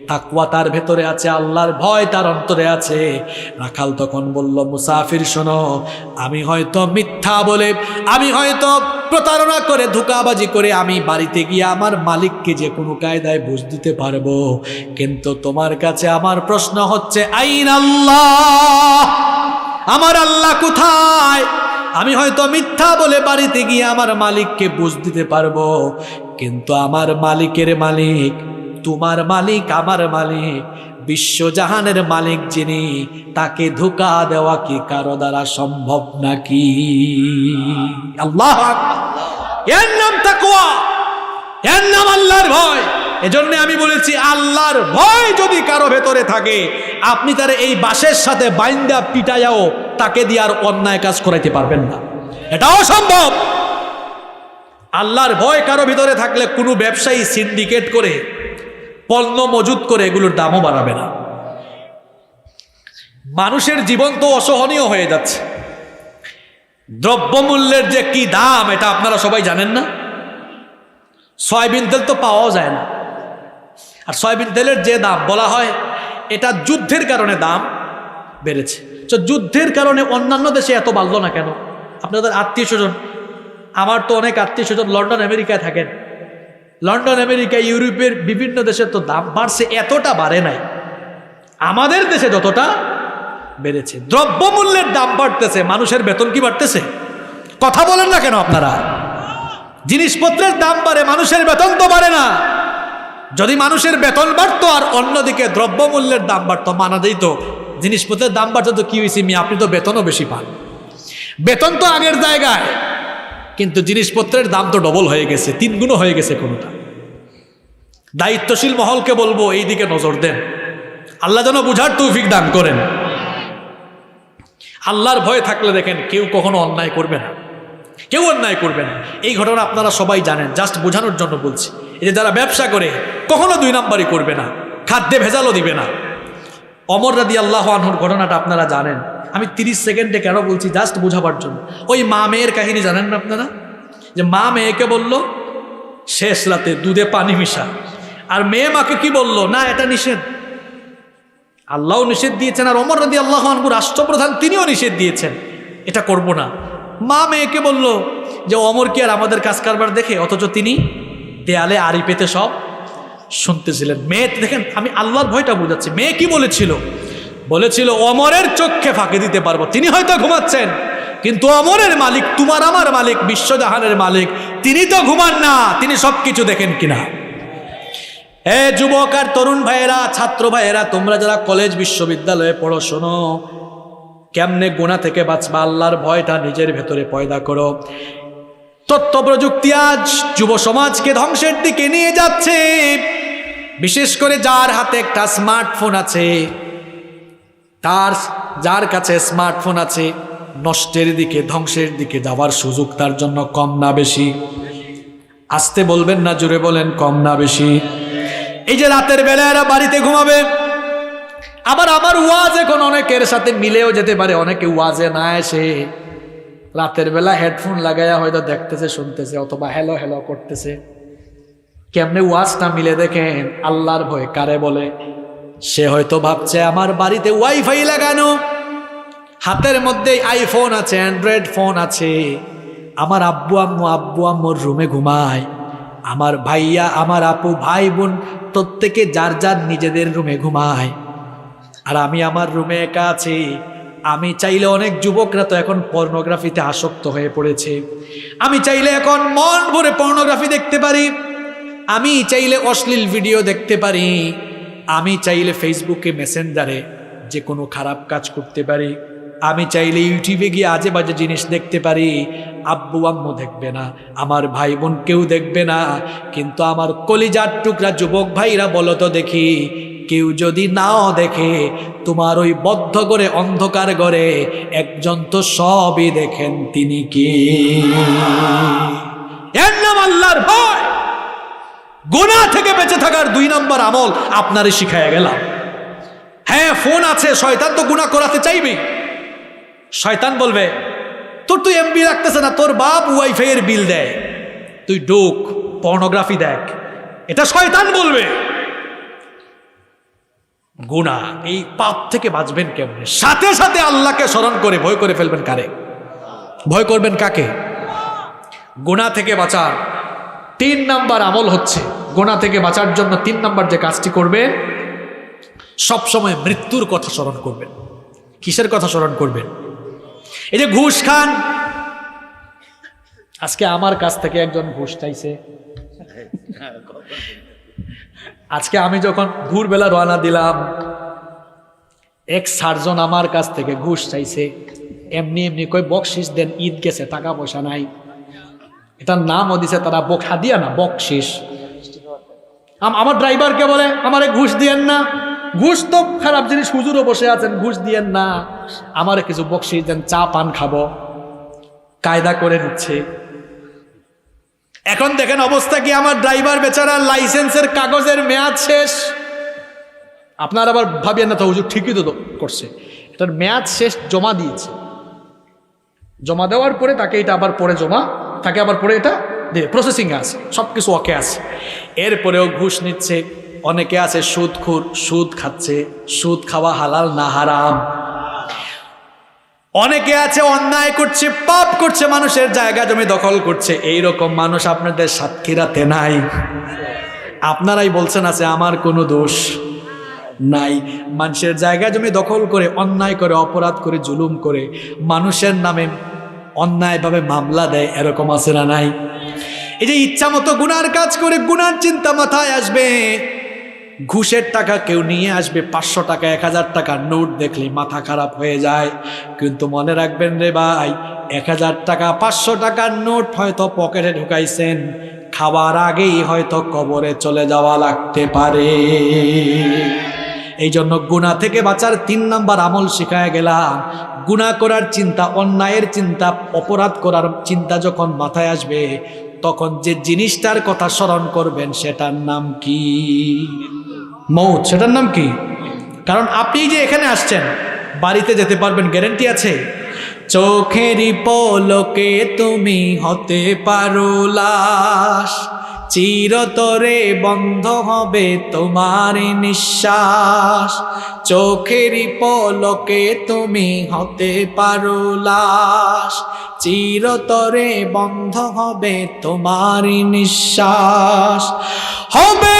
তাকওয়া তার ভেতরে আছে, আল্লাহর ভয় তার অন্তরে আছে। রাখাল তখন বলল, মুসাফির শোনো, আমি হয়তো মিথ্যা বলে, আমি হয়তো প্রতারণা করে, ধোঁকাবাজি করে আমি বাড়িতে গিয়ে আমার মালিককে যে কোনো কায়দায় বুঝ দিতে পারবো, কিন্তু তোমার কাছে আমার প্রশ্ন হচ্ছে, আইন আল্লাহ, আমার আল্লাহ কোথায়? আমি হয়তো মিথ্যা বলে বাড়িতে গিয়ে আমার মালিককে বুঝ দিতে পারবো, কিন্তু আমার মালিকের মালিক, তোমার মালিক, আমার মালিক, বিশ্বজাহানের মালিক যিনি, তাকে ধোঁকা দেওয়া কি কারো দ্বারা সম্ভব নাকি? আল্লাহু আকবার। এর নাম তাকওয়া, এর নাম আল্লাহর ভয়। এজন্য আমি বলেছি, আল্লাহর ভয় যদি কারো ভেতরে থাকে, আপনি তার এই বাঁশের সাথে বাইন্দা পিটায়াও তাকে দিয়ে আর অন্যায় কাজ করাইতে পারবেন না, এটাও সম্ভব। আল্লাহর ভয় কারো ভিতরে থাকলে কোনো ব্যবসায়ী সিন্ডিকেট করে পণ্য মজুত করে এগুলোর দামও বাড়াবে না। মানুষের জীবন তো অসহনীয় হয়ে যাচ্ছে, দ্রব্যমূল্যের যে কি দাম এটা আপনারা সবাই জানেন না। সয়াবিন তেল তো পাওয়াও যায় না, আর সয়াবিন তেলের যে দাম বলা হয়, এটা যুদ্ধের কারণে দাম বেড়েছে। তো যুদ্ধের কারণে অন্যান্য দেশে এত বাড়লো না কেন? আপনাদের আত্মীয় স্বজন, আমার তো অনেক আত্মীয় স্বজন লন্ডন আমেরিকায় থাকেন, লন্ডন আমেরিকা ইউরোপের বিভিন্ন দেশে তো দাম বাড়ছে, এতটা বাড়ে নাই, আমাদের দেশে যতটা বেড়েছে। দ্রব্যমূল্যের দাম বাড়তেছে, মানুষের বেতন কি বাড়তেছে? কথা বলেন না কেন আপনারা? জিনিসপত্রের দাম বাড়ে, মানুষের বেতন তো বাড়ে না। যদি মানুষের বেতন বাড়তো আর অন্যদিকে দ্রব্যমূল্যের দাম বাড়তো, মানা যেত, জিনিসপত্রের দাম বাড়তো তো কি হয়েছে, আপনি তো বেতনও বেশি পান, বেতন তো আগের জায়গায়, কিন্তু জিনিসপত্রের দাম তো ডবল হয়ে গেছে, 3 গুণ হয়ে গেছে কোনোটা। দায়িত্বশীল মহলকে বলবো এই দিকে নজর দেন, আল্লাহ যেন বুঝার তৌফিক দান করেন। আল্লাহর ভয় থাকলে দেখেন কেউ কখনো অন্যায় করবে না, কেউ অন্যায় করবে না। এই ঘটনা আপনারা সবাই জানেন, জাস্ট বোঝানোর জন্য বলছি। এই যে যারা ব্যবসা করে কখনো 2 নাম্বারই করবে না, খাদ্যে ভেজালও দিবে না। ওমর রাদিয়াল্লাহু আনহুর ঘটনাটা আপনারা জানেন, আমি 30 সেকেন্ডে কেন বলছি, জাস্ট বোঝাবার জন্য। ওই মা মেয়ের কাহিনী জানেন না আপনারা, যে মা মেয়েকে বলল শেষ রাতে দুধে পানি মিশা, আর মেয়ে মাকে কি বলল, না এটা নিষেধ, আল্লাহও নিষেধ দিয়েছেন, আর ওমর রাদিয়াল্লাহু আনহু রাষ্ট্রপ্রধান, তিনিও নিষেধ দিয়েছেন, এটা করব না। মা মেয়েকে বলল যে ওমর কি আর আমাদের কাজ কারবার দেখে, অথচ তিনি দেয়ালে আড়ি পেতে সব শুনতেছিলেন। মেয়ে দেখেন, আমি আল্লাহর ভয়টা বুঝাচ্ছি। মেয়ে কি বলেছিল? বলেছিল ওমরের চোখে ফাঁকি দিতে পারবো, তিনি হয়তো ঘুমাচ্ছেন, কিন্তু ওমরের মালিক, তোমার আমার মালিক, বিশ্বজাহানের মালিক, তিনি তো ঘুমান না, তিনি সব কিছু দেখেন কিনা। এ যুবক আর তরুণ ভাইয়েরা, ছাত্র ভাইয়েরা, তোমরা যারা কলেজ বিশ্ববিদ্যালয়ে পড়ো, শোনো, কেমনে গুনাহ থেকে বাঁচবা, আল্লাহর ভয়টা নিজের ভেতরে পয়দা করো। তথ্য প্রযুক্তি আজ যুব সমাজকে ধ্বংসের দিকে নিয়ে যাচ্ছে। বিশেষ করে যার হাতে একটা স্মার্টফোন আছে, যার কাছে স্মার্টফোন আছে, নষ্টের দিকে, ধ্বংসের দিকে যাওয়ার সুযোগ তার জন্য কম না বেশি? আসতে বলবেন না, জোরে বলেন, কম না বেশি? এই যে রাতের বেলা এরা বাড়িতে ঘুমাবে, আবার আমার ওয়াজ এখন অনেকের সাথে মিলেও যেতে পারে, অনেকে ওয়াজে না এসে রাতের বেলা হেডফোন লাগাইয়া হয়তো দেখতেছে শুনতেছে অথবা হ্যালো হ্যালো করতেছে। কেমনে ওয়াজটা মিলে দেখেন, আল্লাহর ভয় কারে বলে? সে হয়তো ভাবছে আমার বাড়িতে ওয়াইফাই লাগানো, হাতের মধ্যে আইফোন আছে, অ্যান্ড্রয়েড ফোন আছে, আমার আব্বু আম্মুর রুমে ঘুমায়, আমার ভাইয়া আমার আপু ভাই বোন প্রত্যেকে যার যার নিজেদের রুমে ঘুমায়, আর আমি আমার রুমে একা আছি। আমি চাইলে, অনেক যুবকরা তো এখন পর্নোগ্রাফিতে আসক্ত হয়ে পড়েছে, আমি চাইলে এখন মন ভরে পর্নোগ্রাফি দেখতে পারি, আমি চাইলে অশ্লীল ভিডিও দেখতে পারি, আমি চাইলে ফেসবুকে মেসেঞ্জারে যে কোনো খারাপ কাজ করতে পারি, আমি চাইলে ইউটিউবে গিয়ে আজে বাজে জিনিস দেখতে পারি। আব্বু আম্মু দেখবে না, আমার ভাই বোন কেউ দেখবে না, কিন্তু আমার কলিজার টুকরা যুবক ভাইরা বলো তো দেখি, কেউ যদি নাও দেখে, তোমার ওই বদ্ধ করে অন্ধকার ঘরে একজন তো সবই দেখেন, তিনি কি? এর নাম আল্লাহর ভয়। গুনাহ থেকে বেঁচে থাকার 2 নম্বর আমল আপনারে শিখাইয়া গেলাম। হ্যাঁ, ফোন আছে, শয়তান তো গুনাহ করাতে চাইবে। শয়তান বলবে তোর তুই এমবি রাখতেছে না, তোর বাপ ওয়াইফাই এর বিল দেয়, তুই ঢোক পর্নোগ্রাফি দেখ, এটা শয়তান বলবে। গুনাহ, এই পাপ থেকে বাঁচবেন কেমনে? সাথে সাথে আল্লাহকে স্মরণ করে ভয় করে ফেলবেন। কারে ভয় করবেন? কাকে? গুনাহ থেকে বাঁচার 3 নাম্বার আমল হচ্ছে, গুনাহ থেকে বাঁচার জন্য 3 নাম্বার যে কাজটি করবেন, সবসময় মৃত্যুর কথা স্মরণ করবেন। কিসের কথা স্মরণ করবেন? এই যে ঘুষ খান, আজকে আমার কাছ থেকে একজন ঘুষ চাইছে। আজকে আমি যখন ভোরবেলা রওনা দিলাম, এক সার্জন আমার কাছ থেকে ঘুষ চাইছে। এমনি এমনি কই বকশিস দেন, ঈদ গেছে, টাকা পয়সা নাই। এটার নামও দিছে তারা হাদিয়া না, বকশিস। আমার ড্রাইভারকে বলে আমারে ঘুষ দিয়েন না, ঘুষ তো খারাপ জিনিস, হুজুরও বসে আছেন, ঘুষ দিয়েন না, আমারে কিছু বকশিস দেন, চা পান খাবো। কায়দা করে নিচ্ছে। এখন দেখেন অবস্থা কি, আমার ড্রাইভার বেচারা লাইসেন্সের কাগজের মেয়াদ শেষ। আপনার আবার ভাবিয়েন না তো হুজুর ঠিকই তো করছে, এটার মেয়াদ শেষ, জমা দিয়েছে। জমা দেওয়ার পরে তাকে এটা আবার পরে তাকে আবার পরে এটা প্রসেসিং আছে, সব কিছু ওকে আছে। এরপরেও ঘুষ নিচ্ছে। অনেকে আছে সুদখোর, সুদ খাচ্ছে, সুদ খাওয়া হালাল না হারাম। অনেকে আছে অন্যায় করছে, পাপ করছে, মানুষের জায়গা জমি দখল করছে। এইরকম মানুষ আপনাদের সাতক্ষীরাতে নাই? আপনারাই বলছেন আছে, আমার কোনো দোষ নাই। মানুষের জায়গা জমি দখল করে, অন্যায় করে, অপরাধ করে, জুলুম করে, মানুষের নামে অন্যায়ভাবে মামলা দেয়, এরকম আছে না নাই? এই যে ইচ্ছা মতো গুনার কাজ করে, গুনার চিন্তা মাথায় আসবে, ঘুষের টাকা কেউ নিয়ে আসবে, 500 টাকা 1000 টাকার নোট দেখলে মাথা খারাপ হয়ে যায়। কিন্তু মনে রাখবেন রে ভাই, 1000 টাকা 500 টাকার নোট হয়তো পকেটে ঢুকাইছেন, খাবার আগেই হয়তো কবরে চলে যাওয়া লাগতে পারে। এই জন্য গুনাহ থেকে বাঁচার 3 নাম্বার আমল শিখায় গেলাম। গুনাহ করার চিন্তা, অন্যায়ের চিন্তা, অপরাধ করার চিন্তা যখন মাথায় আসবে, তখন যে জিনিসটার কথা স্মরণ করবেন সেটার নাম কি? মৌত। সেটার নাম কি? কারণ আপনি যে এখানে আসছেন, বাড়িতে যেতে পারবেন গ্যারান্টি আছে? চোখেরই পলকে তুমি হতে পারো লাশ, চিরতরে বন্ধ হবে তোমার নিঃশ্বাস। চোখেরই পলকে তুমি হতে পারো লাশ, চিরতরে বন্ধ হবে তোমার নিঃশ্বাস। হবে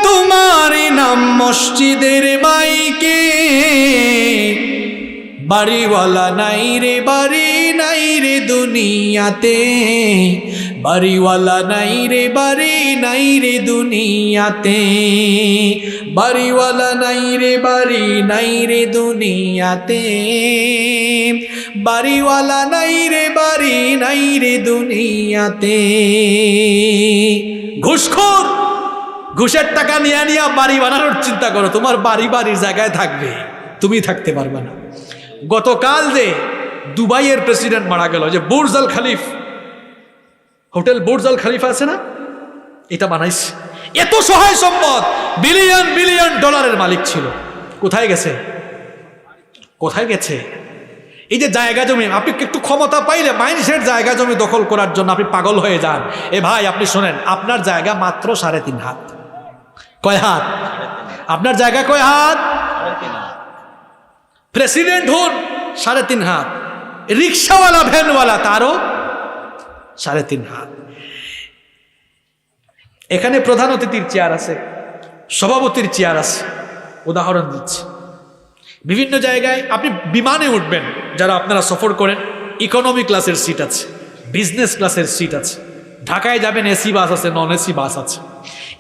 তোমার নাম মসজিদের মাইকে, বাড়িওয়ালা নাই রে, বাড়ি নাই রে দুনিয়াতে, বাড়িওয়ালা নাই রে, বাড়ি নাই রে দুনিয়াতে, বাড়িওয়ালা নাই রে, বাড়ি নাই রে দুনিয়াতে, বাড়িওয়ালা নাই রে, বাড়ি নাই রে দুনিয়াতে। ঘুষখোর, ঘুষের টাকা নিয়ে বাড়ি বানানোর চিন্তা করো, তোমার বাড়ি বাড়ির জায়গায় থাকবে, তুমি থাকতে পারবে না। গতকাল যে দুবাইয়ের প্রেসিডেন্ট মারা গেল, যে Burj Al Khalifa, hotel Burj Al Khalifa আছে না, এটা বানাইছে। এত সহায় সম্পদ, বিলিয়ন বিলিয়ন ডলারের মালিক ছিল, কোথায় গেছে? কোথায় গেছে? এই যে জায়গা জমি, আপনি একটু ক্ষমতা পাইলে মানুষের জায়গা জমি দখল করার জন্য আপনি পাগল হয়ে যান। এ ভাই আপনি শোনেন, আপনার জায়গা মাত্র 3.5 হাত। কয় হাত? আপনার জায়গা কয় হাত? প্রেসিডেন্ট হন 3.5 হাত, রিক্সাওয়ালা ভ্যানওয়ালা তারও 3.5 হাত। এখানে প্রধান অতিথির চেয়ার আছে, সভাপতির চেয়ার আছে। উদাহরণ দিচ্ছি, বিভিন্ন জায়গায় আপনি বিমানে উঠবেন, যারা আপনারা সফর করেন, ইকোনমি ক্লাসের সিট আছে, বিজনেস ক্লাসের সিট আছে। ঢাকায় যাবেন, এসি বাস আছে, নন এসি বাস আছে।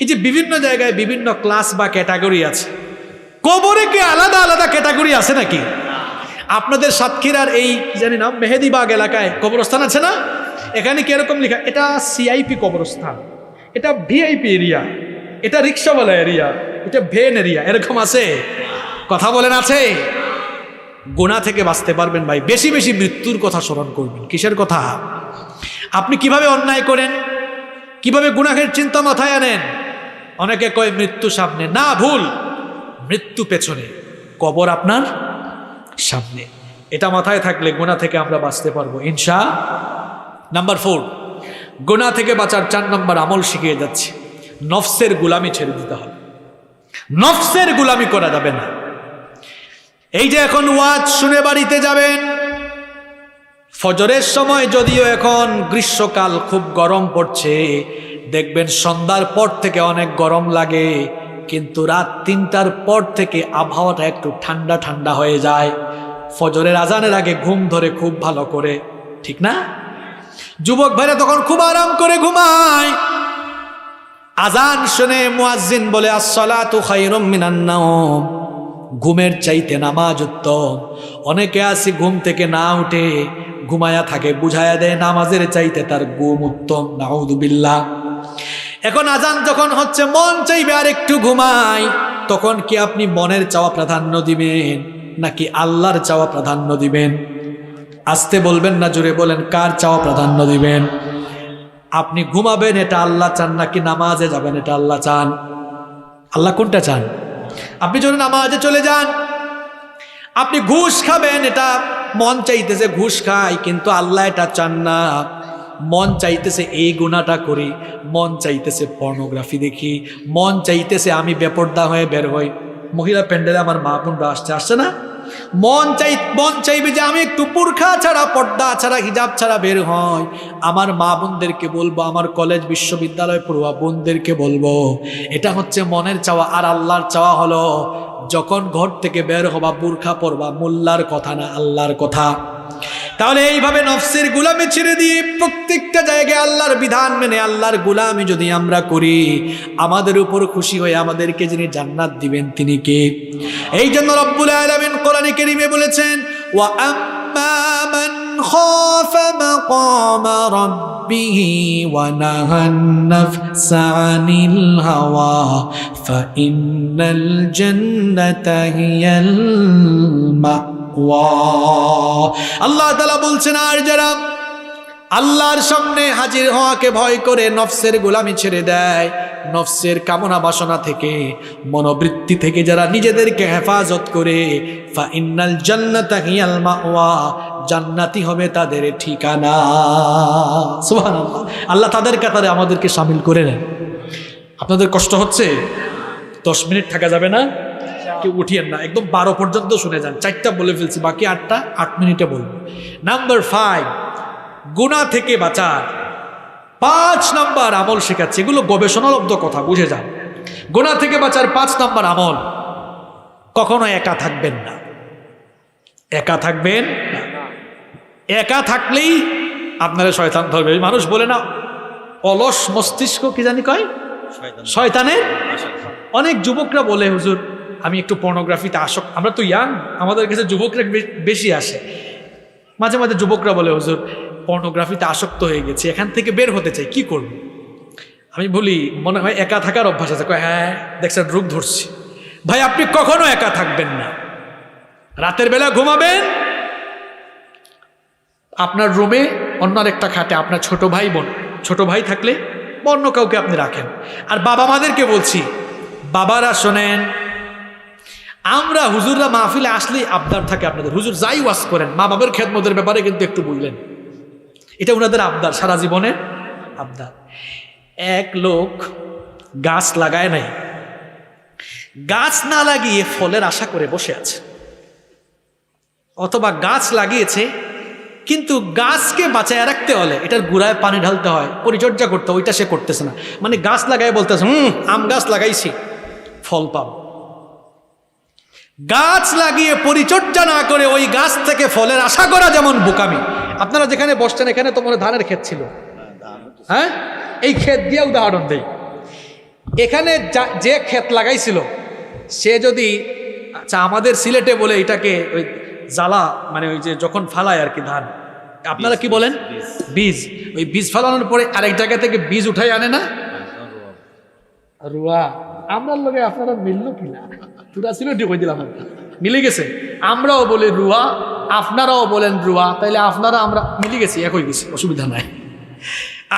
এই যে বিভিন্ন জায়গায় বিভিন্ন ক্লাস বা ক্যাটাগরি আছে। কবরে কি আলাদা আলাদা ক্যাটাগরি আছে নাকি? আপনাদের সাতক্ষীরার এই জানি না মেহেদিবাগ এলাকায় কবরস্থান আছে না? এখানে কিরকম লেখা? এটা সিআইপি কবরস্থান, এটা ভিআইপি এরিয়া, এটা রিক্সাওয়ালা এরিয়া, এটা ভ্যান এরিয়া, এরকম আছে? কথা বলেন আছে? গুনাহ থেকে বাঁচতে পারবেন ভাই, বেশি বেশি মৃত্যুর কথা স্মরণ করবেন। কিসের কথা? আপনি কিভাবে অন্যায় করেন, কিভাবে গুনাহের চিন্তা মাথায় আনেন। অনেকে কয় মৃত্যু সামনে, না, ভুল। মৃত্যু পেছনে, কবর আপনার সামনে। এটা মাথায় থাকলে গুনাহ থেকে আমরা বাঁচতে পারবো ইনশাআল্লাহ। নাম্বার 4, গুনাহ থেকে বাঁচার 4 নম্বর আমল শিখিয়ে যাচ্ছে, নফসের গোলামি ছেড়ে দিতে হবে। নফসের গোলামি করা যাবে না। এই যে এখন ওয়াজ শুনে বাড়িতে যাবেন, ফজরের সময়, যদিও এখন গ্রীষ্মকাল খুব গরম পড়ছে, দেখবেন সন্ধ্যার পর থেকে অনেক গরম লাগে, কিন্তু রাত 3টার পর থেকে আবহাওয়াটা একটু ঠান্ডা ঠান্ডা হয়ে যায়। ফজরের আজানের আগে ঘুম ধরে খুব ভালো করে, ঠিক না? যুবক ভাইরা তখন খুব আরাম করে ঘুমায়। আজান শুনে মুয়াজ্জিন বলে আসসালাতু খায়রুম মিনান নাওম, ঘুমের চাইতে নামাজ উত্তম। অনেকে আছে ঘুম থেকে না উঠে ঘুমায়া থাকে, বুঝায়া দেয় নামাজের চাইতে তার ঘুম উত্তম। নাউযুবিল্লাহ। এখন আজান যখন হচ্ছে, মন চাইবে আর একটু ঘুমাই, তখন কি আপনি মনের চাওয়া প্রাধান্য দিবেন নাকি আল্লাহর চাওয়া প্রাধান্য দিবেন? আস্তে বলবেন না, জোরে বলেন, কার চাওয়া প্রাধান্য দিবেন? আপনি ঘুমাবেন এটা আল্লাহ চান নাকি নামাজে যাবেন এটা আল্লাহ চান? আল্লাহ কোনটা চান? আপনি যদি নামাজে চলে যান, আপনি ঘুষ খাবেন, এটা মন চাইতেছে ঘুষ খাই, কিন্তু আল্লাহ এটা চান না। মন চাইতেছে এই গুনাহটা করি, মন চাইতেছে পর্নোগ্রাফি দেখি, মন চাইতেছে আমি বেপর্দা হয়ে বের হই। মহিলা প্যান্ডেলে আমার মা বোনরা আসছে না, মন চাইবে যে আমি একটু বুরখা ছাড়া, পর্দা ছাড়া, হিজাব ছাড়া বের হয়। আমার মা বোনদেরকে বলবো, আমার কলেজ বিশ্ববিদ্যালয় পড়ুয়া বোনদেরকে বলবো, এটা হচ্ছে মনের চাওয়া। আর আল্লাহর চাওয়া হলো যখন ঘর থেকে বের হবা বুরখা পরবা, মোল্লার কথা না, আল্লাহর কথা। তাহলে এইভাবে নফসের গোলামি ছেড়ে দিয়ে প্রত্যেকটা জায়গায় আল্লাহর বিধান মেনে আল্লাহর গোলামি যদি আমরা করি, আমাদের উপর খুশি হয়ে আমাদেরকে যিনি জান্নাত দিবেন তিনি কে? এই জন্য রব্বুল আলামিন কোরআনে কারীমে বলেছেন, ওয়া আম্মা মান খাফা মাকামা রাব্বিহি ওয়া নাহান নাফসা আনিল হাওয়া ফাইন্নাল জান্নাতা হিয়াল মাওয়া। আল্লাহ তাআলা বলছেন, আর যারা আল্লাহর সামনে হাজির হওয়াকে ভয় করে নফসের গোলামি ছেড়ে দেয়, নফসের কামনা বাসনা থেকে, মনোবৃত্তি থেকে যারা নিজেদেরকে হেফাজত করে, ফাইন্নাল জান্নাতা হিয়াল মাওয়া, জান্নাতি হবে তাদের ঠিকানা। সুবহানাল্লাহ। আল্লাহ তাদের কাতারে আমাদেরকে শামিল করে নেন। আপনাদের কষ্ট হচ্ছে? 10 মিনিট থাকা যাবে না? কেউ উঠিয়েন না, একদম 12 পর্যন্ত শুনে যান। 4টা বলে ফেলছি, বাকি 8টা 8 মিনিটে বলবো। নাম্বার 5, গুনাহ থেকে বাঁচার 5 নাম্বার আমল শেখাচ্ছে। এগুলো গবেষণালব্ধ কথা, বুঝে যান। গুনাহ থেকে বাঁচার 5 নাম্বার আমল, কখনো একা থাকবেন না। একা থাকবেন না। একা থাকলেই আপনারা শয়তান ধরবে। মানুষ বলে না, অলস মস্তিষ্ক কি জানি কয়, শয়তানের। অনেক যুবকরা বলে, হুজুর আমি একটু পর্নোগ্রাফিতে আসক্ত। আমরা তো ইয়াং, আমাদের কাছে যুবকরা বেশি আসে। মাঝে মাঝে যুবকরা বলে, হুজুর পর্নোগ্রাফিতে আসক্ত হয়ে গেছে, এখান থেকে বের হতে চাই, কি করব? আমি বলি, মনে হয় একা থাকার অভ্যাস আছে। হ্যাঁ দেখছেন, রোগ ধরছি। ভাই আপনি কখনো একা থাকবেন না। রাতের বেলা ঘুমাবেন আপনার রুমে, অন্য একটা খাটে আপনার ছোট ভাই বোন, ছোট ভাই থাকলে অন্য কাউকে আপনি রাখেন। আর বাবা মাদেরকে বলছি, বাবারা শোনেন, আমরা হুজুররা মাহফিলে আসলেই আবদার থাকে আপনাদের, হুজুর যাই ওয়াজ করেন মা বাবার খেদমতের ব্যাপারে কিন্তু একটু বললেন। এটা ওনাদের আবদার, সারা জীবনে আবদার। এক লোক গাছ লাগায় নাই, গাছ না লাগিয়ে ফলের আশা করে বসে আছে, অথবা গাছ লাগিয়েছে কিন্তু গাছকে বাঁচায় রাখতে হলে এটার গুড়ায় পানি ঢালতে হয়, পরিচর্যা করতে হয়, ওইটা সে করতেছে না। মানে গাছ লাগায় বলতেছে আম গাছ লাগাইছি ফল পাব। গাছ লাগিয়ে পরিচর্যা না করে ওই গাছ থেকে ফলের আশা করা যেমন বোকামি। আপনারা যেখানে বসছেন এখানে তো মনে ধানের ক্ষেত ছিল, হ্যাঁ? এই ক্ষেত দিয়ে উদাহরণ দেই, এখানে যে ক্ষেত লাগাইছিল সে যদি, আচ্ছা আমাদের সিলেটে বলে এটাকে ওই জ্বালা, মানে ওই যে যখন ফালায় আর কি ধান, আপনারা কি বলেন? বীজ। ওই বীজ ফালানোর পরে আরেক জায়গা থেকে বীজ উঠাই আনে না, রুয়া। আমরার লগে আপনারা মিললো কিনা, পুরা সিলেটে কই দিলাম, মিলে গেছে। আমরাও বলি রুয়া, আপনারাও বলেন রুয়া, তাইলে আপনারা আমরা মিলে গেছি, এক হয়ে গেছি, অসুবিধা নাই।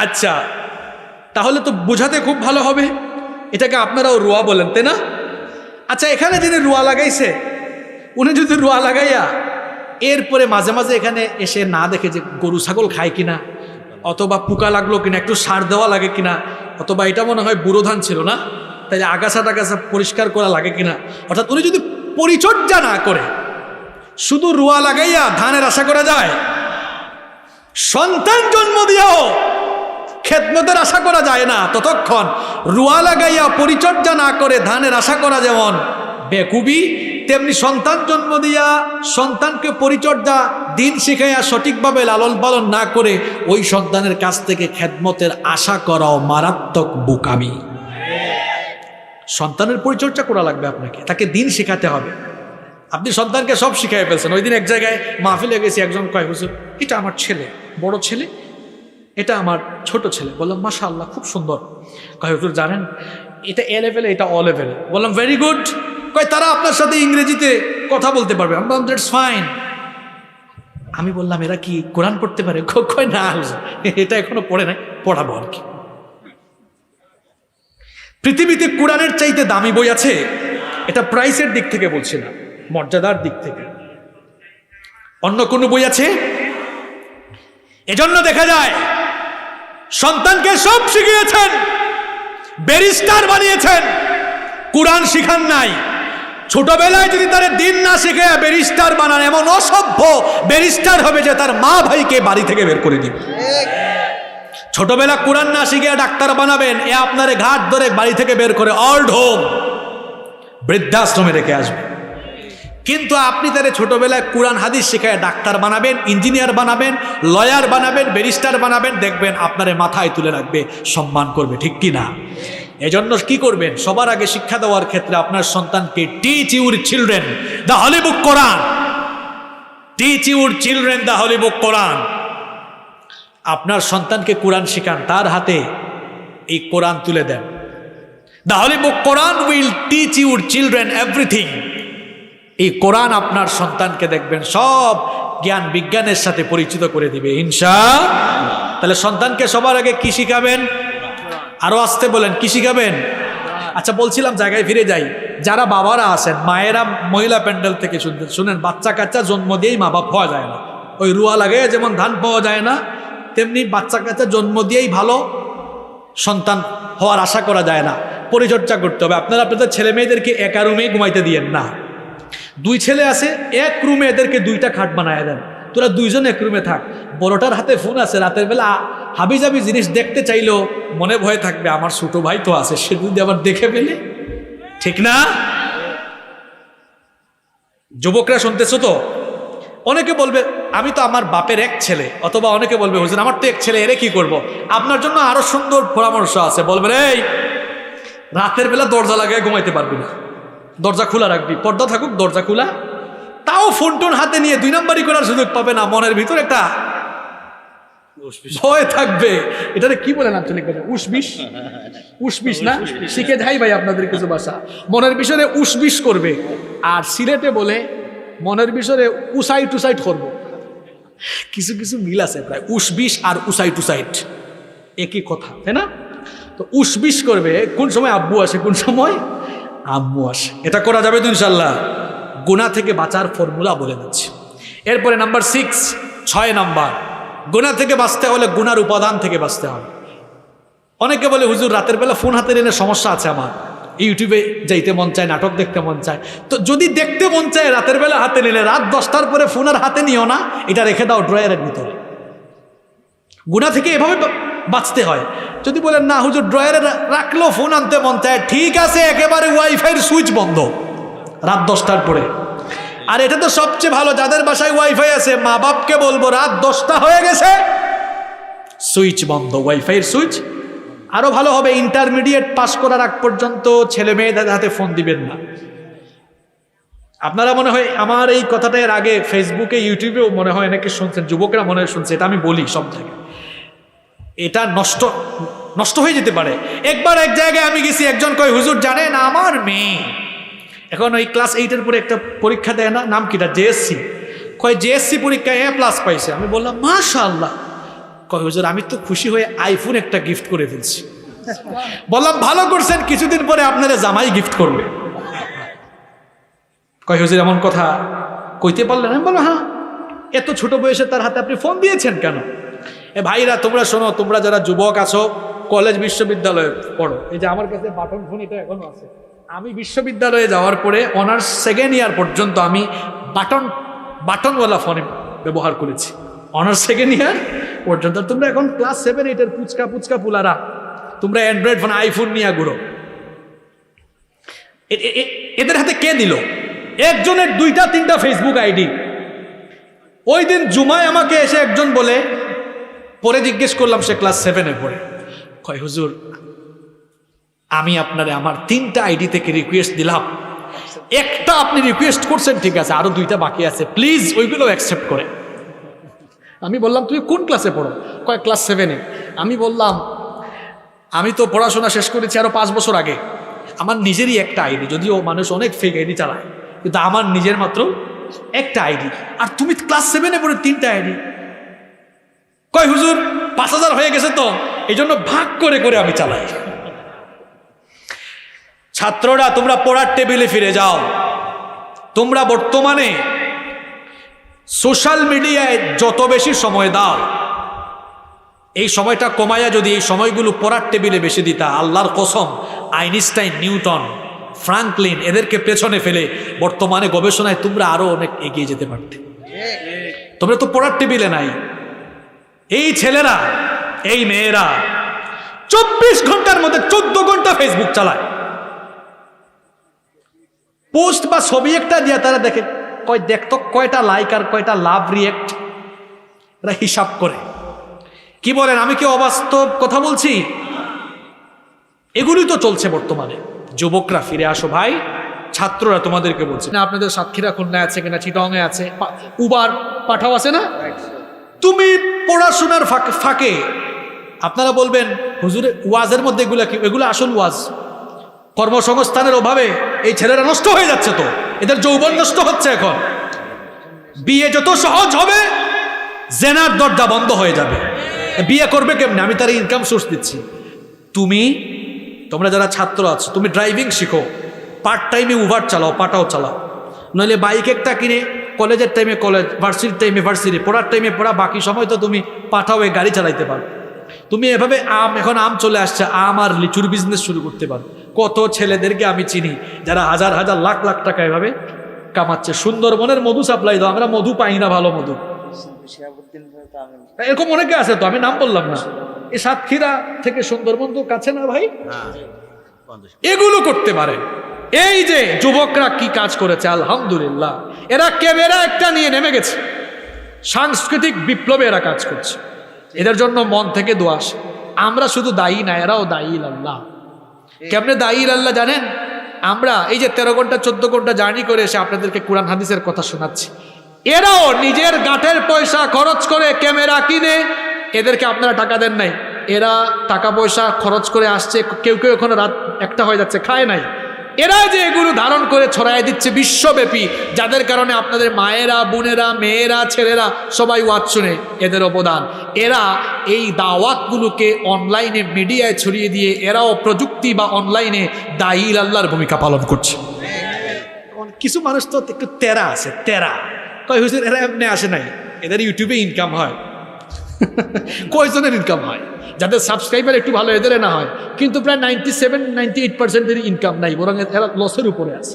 আচ্ছা, তাহলে তো বোঝাতে খুব ভালো হবে, এটাকে আপনারাও রুয়া বলেন, তাই না? আচ্ছা, এখানে যিনি রুয়া লাগাইছে উনি যদি রুয়া লাগাইয়া এরপরে মাঝে মাঝে এখানে এসে না দেখে যে গরু ছাগল খায় কিনা, অথবা পোকা লাগলো কিনা, একটু সার দেওয়া লাগে কিনা, অথবা এটা মনে হয় বুড়ো ধান ছিল না, তাইলে আগাছা টাগাছা পরিষ্কার করা লাগে কিনা, অর্থাৎ উনি যদি পরিচর্যা না করে শুধু রুয়া লাগাইয়া ধানের আশা করা যায়? সন্তান জন্ম দিয়াও খেদমতের আশা করা যায় না ততক্ষণ। রুয়া লাগাইয়া পরিচর্যা না করে ধানের আশা করা যেমন বেকুবি, তেমনি সন্তান জন্ম দিয়া সন্তানকে পরিচর্যা দিন শিখাইয়া সঠিকভাবে লালন পালন না করে ওই সন্তানের কাছ থেকে খেদমতের আশা করাও মারাত্মক বোকামি। সন্তানের পরিচর্যা করা লাগবে আপনাকে, তাকে দিন শেখাতে হবে। আপনি সন্তানকে সব শিখাই ফেলছেন। ওই দিন এক জায়গায় মাহফিলে গেছি, একজন কয় হুজুর এটা আমার ছেলে, বড় ছেলে, এটা আমার ছোট ছেলে। বললাম মাশাআল্লাহ, খুব সুন্দর। কয় হুজুর জানেন এটা এ লেভেলে, এটা অ লেভেলে। বললাম ভেরি গুড। কয় তারা আপনার সাথে ইংরেজিতে কথা বলতে পারবে। আমি বললাম দ্যাটস ফাইন। আমি বললাম এরা কি কোরআন পড়তে পারে? কয় না হুজুর, এটা এখনো পড়ে নাই, পড়াবো আর কি। পৃথিবীতে কোরআনের চাইতে দামি বই আছে? এটা প্রাইসের দিক থেকে বলছি না, মর্যাদার দিক থেকে। অন্য কোন বই আছে? এজন্য দেখা যায় সন্তানকে সব শিখিয়েছেন, ব্যারিস্টার বানিয়েছেন, কোরআন শিখান নাই। ছোটবেলায় যদি তার দিন না শিখে ব্যারিস্টার বানান, এমন অসভ্য ব্যারিস্টার হবে যে তার মা ভাইকে বাড়ি থেকে বের করে দিবে। ছোটবেলা কোরআন না শিখে ডাক্তার বানাবেন, এ আপনারে ঘাট ধরে বাড়ি থেকে বের করে অল্ড হোম, বৃদ্ধাশ্রমে রেখে আসবে। কিন্তু আপনি তারে ছোটবেলায় কোরআন হাদিস শিখায় ডাক্তার বানাবেন, ইঞ্জিনিয়ার বানাবেন, লয়ার বানাবেন, ব্যারিস্টার বানাবেন, দেখবেন আপনারে মাথায় তুলে রাখবে, সম্মান করবে, ঠিক কি না? এজন্য কি করবেন? সবার আগে শিক্ষা দেওয়ার ক্ষেত্রে আপনার সন্তানকে teach your children the holy book Quran. Teach your children the holy book Quran. আপনার সন্তানকে কোরআন শিখান, তার হাতে এই কোরআন তুলে দেন। The holy book Quran will teach your children everything. এই কোরআন আপনার সন্তানকে দেখবেন সব জ্ঞান বিজ্ঞানের সাথে পরিচিত করে দিবে ইনশাআল্লাহ। তাহলে সন্তানকে সবার আগে কি শিখাবেন? আরো আসতে বলেন, কি শিখাবেন? আচ্ছা বলছিলাম, জায়গায় ফিরে যাই। যারা বাবারা আছেন, মায়েরা মহিলা প্যান্ডেল থেকে শুনেন, বাচ্চা কাচ্চা জন্ম দিয়েই মা বাপ পাওয়া যায় না। ওই রুয়া লাগে যেমন ধান পাওয়া যায় না, তেমনি বাচ্চা কাচ্চা জন্ম দিয়েই ভালো সন্তান হওয়ার আশা করা যায় না। পরিচর্যা করতে হবে। আপনারা আপনাদের ছেলে মেয়েদেরকে একা রুমে ঘুমাইতে দিয়েন না। দুই ছেলে আছে, এক রুমে এদেরকে দুইটা খাট বানায় দেন, তোরা দুইজন এক রুমে থাক। বড়টার হাতে ফোন আছে, রাতের বেলা হাবিজাবি জিনিস দেখতে চাইলেও মনে ভয় থাকবে আমার ছোট ভাই তো আছে, সে যদি আবার দেখে ফেলে, ঠিক না? যুবকরা শুনতেছো তো? অনেকে বলবে আমি তো আমার বাপের এক ছেলে, অথবা অনেকে বলবে হুজুর আমার তো এক ছেলে, এরে কি করব? আপনার জন্য আরো সুন্দর পরামর্শ আছে। বলবেন এই রাতের বেলা দরজা লাগায় ঘুমাইতে পারবি না, দরজা খোলা রাখবি, পর্দা থাকুক দরজা খোলা। তাও ফোন টোন হাতে নিয়ে দুই নাম্বারই করার সুযোগ পাবে না, মনের ভিতর একটা ভয় থাকবে। এটারে কি বলেন আঞ্চলিক ভাষা? উসবিস, উসবিস না? শিখে যাই ভাই আপনাদের কিছু ভাষা। মনের বিষয়ে উসবিস করবে, আর সিলেটে বলে মনের বিষয়ে উসাই টুসাইট করবো। কিছু কিছু মিল আছে প্রায়, উসবিস আর উসাই টুসাইট একই কথা, তাই না? তো উসবিস করবে, কোন সময় আব্বু আসে, কোন সময় আম্মু আসে। এটা করা যাবে তো ইনশাল্লাহ? গুনাহ থেকে বাঁচার ফর্মুলা বলে দিচ্ছি। এরপরে নাম্বার 6, 6 নাম্বার, গুনাহ থেকে বাঁচতে হলে গুনার উপাদান থেকে বাঁচতে হবে। অনেকে বলে হুজুর রাতের বেলা ফোন হাতে নিলে সমস্যা আছে, আমার ইউটিউবে যাইতে মন চায়, নাটক দেখতে মন চায়। তো যদি দেখতে মন চায় রাতের বেলা হাতে নিলে, রাত 10টার পরে ফোন আর হাতে নিও না, এটা রেখে দাও ড্রয়ারের ভিতরে। গুনাহ থেকে এভাবে বাঁচতে হয়। যদি বলেন না হুজুর ড্রয়ারে রাখলেও ফোন আনতে মন চায়, ঠিক আছে, একেবারে ওয়াইফাইয়ের সুইচ বন্ধ রাত 10টার পরে। আর এটা তো সবচেয়ে ভালো, যাদের বাসায় ওয়াইফাই আছে মা বাপকে বলবো রাত 10টা হয়ে গেছে, সুইচ বন্ধ, ওয়াইফাইয়ের সুইচ। আরো ভালো হবে ইন্টারমিডিয়েট পাস করার আগ পর্যন্ত ছেলে মেয়েদের হাতে ফোন দিবেন না। আপনারা মনে হয় আমার এই কথাটা এর আগে ফেসবুকে ইউটিউবেও মনে হয় অনেকে শুনছেন, যুবকরা মনে হয় শুনছে, এটা আমি বলি সব জায়গায়, এটা নষ্ট হয়ে যেতে পারে। একবার এক জায়গায় আমি গেছি, একজন কয় হুজুর জানেন আমার মেয়ে এখন ওই ক্লাস 8-এর পরে একটা পরীক্ষা দেয় না, নাম কিটা, জেএসসি, কয় জেএসসি পরীক্ষায় A+ পাইছে। আমি বললাম মাশাআল্লাহ। কয় হুজুর আমি তো খুশি হয়ে আইফোন একটা গিফট করে ফেলছি। বললাম ভালো করছেন, কিছুদিন পরে আপনারা জামাই গিফট করবে। কয় হুজুর এমন কথা কইতে পারলেন? আমি বললাম হ্যাঁ, এত ছোট বয়সে তার হাতে আপনি ফোন দিয়েছেন কেন? এ ভাইরা তোমরা শোনো, তোমরা যারা যুবক আছো, কলেজ বিশ্ববিদ্যালয়ে পড়ো, এই যে আমার কাছে বাটন ফোন এটা এখনো আছে। আমি বিশ্ববিদ্যালয়ে যাওয়ার পরে অনার্স 2nd ইয়ার পর্যন্ত আমি বাটনওয়ালা ফোনে ব্যবহার করেছি, অনার্স 2nd ইয়ার পর্যন্ত। তোমরা এখন ক্লাস 7-8-এর পুচকা পুলারা, তোমরা অ্যান্ড্রয়েড ফোন আইফোন নিয়ে ঘুরো। এদের হাতে কে দিল? একজনের 2টা-3টা ফেসবুক আইডি। ওই দিন জুমায় আমাকে এসে একজন বলে, পরে জিজ্ঞেস করলাম, সে ক্লাস 7-এ পড়ে, কয় হুজুর আমি আপনারে আমার 3টা আইডি থেকে রিকোয়েস্ট দিলাম, একটা আপনি রিকোয়েস্ট করছেন ঠিক আছে, আরো 2টা বাকি আছে, প্লিজ ওইগুলো অ্যাকসেপ্ট করে। আমি বললাম তুমি কোন ক্লাসে পড়ো? কয় ক্লাস 7-এ। আমি বললাম আমি তো পড়াশোনা শেষ করেছি আরো 5 বছর আগে, আমার নিজেরই একটা আইডি, যদিও মানুষ অনেক ফেক আইডি চালায়, কিন্তু আমার নিজের মাত্র একটা আইডি, আর তুমি ক্লাস 7-এ পড়ে 3টা আইডি। কয় হুজুর 5000 হয়ে গেছে তো, এই জন্য ভাগ করে করে আমি চালাই। ছাত্ররা তোমরা পড়ার টেবিলে ফিরে যাও। তোমরা বর্তমানে সোশ্যাল মিডিয়ায় যত বেশি সময় দাও, এই সময়টা কমায়া যদি এই সময়গুলো পড়ার টেবিলে বেশি দিতা, আল্লাহর কসম আইনস্টাইন, নিউটন, ফ্রাঙ্কলিন এদেরকে পেছনে ফেলে বর্তমানে গবেষণায় তোমরা আরো অনেক এগিয়ে যেতে পারতে। তোমরা তো পড়ার টেবিলে নাই। এই ছেলেরা, এই মেয়েরা 24 ঘন্টার মধ্যে 14 ঘন্টা ফেসবুক চালায়। পোস্ট বা ছবি একটা দিয়ে তারা দেখে, কয় দেখতো কয়টা লাইক আর কয়টা লাভ রিয়েক্ট, এরা হিসাব করে। কি বলেন, আমি কি অবাস্তব কথা বলছি? এগুলি তো চলছে বর্তমানে। যুবকরা ফিরে আসো ভাই, ছাত্ররা তোমাদেরকে বলছে না, আপনাদের সাতক্ষীরা খুলনায় আছে কিনা, চিটংয়ে আছে, উবার পাঠাও আছে না, তুমি পড়াশোনার ফাঁকে আপনারা বলবেন হুজুরে ওয়াজের মধ্যে এগুলা কি? এগুলো আসল ওয়াজ। কর্মসংস্থানের অভাবে এই ছেলেরা নষ্ট হয়ে যাচ্ছে, তো এদের যৌবন নষ্ট হচ্ছে। এখন বিয়ে যত সহজ হবে, জেনার দরজা বন্ধ হয়ে যাবে। বিয়ে করবে কেমনে? আমি তার ইনকাম সোর্স দিচ্ছি। তোমরা যারা ছাত্র আছো, তুমি ড্রাইভিং শিখো, পার্ট টাইমে উবার চালাও, পাটাও চালাও, নইলে বাইক একটা কিনে কলেজের টাইমে কলেজ, ভার্সিটির টাইমে ভার্সিটি, পড়ার টাইমে পড়া, বাকি সময় তো তুমি পাঠাও গাড়ি চালাইতে পারো। তুমি এভাবে এখন আম চলে আসছে, আম আর লিচুর বিজনেস শুরু করতে পারো। কত ছেলেদেরকে আমি চিনি যারা হাজার হাজার লাখ লাখ টাকা এভাবে কামাচ্ছে। সুন্দরবনের মধু সাপ্লাই দাও, আমরা মধু পাই না, ভালো মধু, এরকম অনেকে আছে, তো আমি নাম বললাম না। এই সাতক্ষীরা থেকে সুন্দরবন তো কাছে না ভাই, এগুলো করতে পারে। এই যে যুবকরা কি কাজ করেছে আলহামদুলিল্লাহ, এরা ক্যামেরা একটা নিয়ে নেমে গেছে, সাংস্কৃতিক বিপ্লবে এরা কাজ করছে। এদের জন্য মন থেকে দোয়া আসে। আমরা শুধু দায়ী না, এরাও দায়ী আল্লাহ। কেমনে দায়ী আল্লাহ জানেন? আমরা এই যে 13 ঘন্টা 14 ঘন্টা জার্নি করে এসে আপনাদেরকে কোরআন হাদিসের কথা শোনাচ্ছি, এরাও নিজের গাঁটের পয়সা খরচ করে ক্যামেরা কিনে, এদেরকে আপনারা টাকা দেন নাই, এরা টাকা পয়সা খরচ করে আসছে। কেউ কেউ এখনো রাত 1টা হয়ে যাচ্ছে খায় নাই। এরা যে এগুলো ধারণ করে ছড়াই দিচ্ছে বিশ্বব্যাপী, যাদের কারণে আপনাদের মায়েরা, বোনেরা, মেয়েরা, ছেলেরা সবাই ওয়াজ শুনে, এদের অবদান। এরা এই দাওয়াতগুলোকে অনলাইনে মিডিয়ায় ছড়িয়ে দিয়ে এরাও প্রযুক্তি বা অনলাইনে দায়ী আল্লাহর ভূমিকা পালন করছে। কি কিছু মানুষ তো একটু তেরা আছে, তেরা কয় হুজুর এরা এমনি আসে নাই, এদের ইউটিউবে ইনকাম হয়। কয়জনের ইনকাম হয়? যাদের সাবস্ক্রাইবার একটু ভালো এদের না হয়, কিন্তু প্রায় 97-98% ইনকাম নাই, বরং এরা লসের উপরে আছে।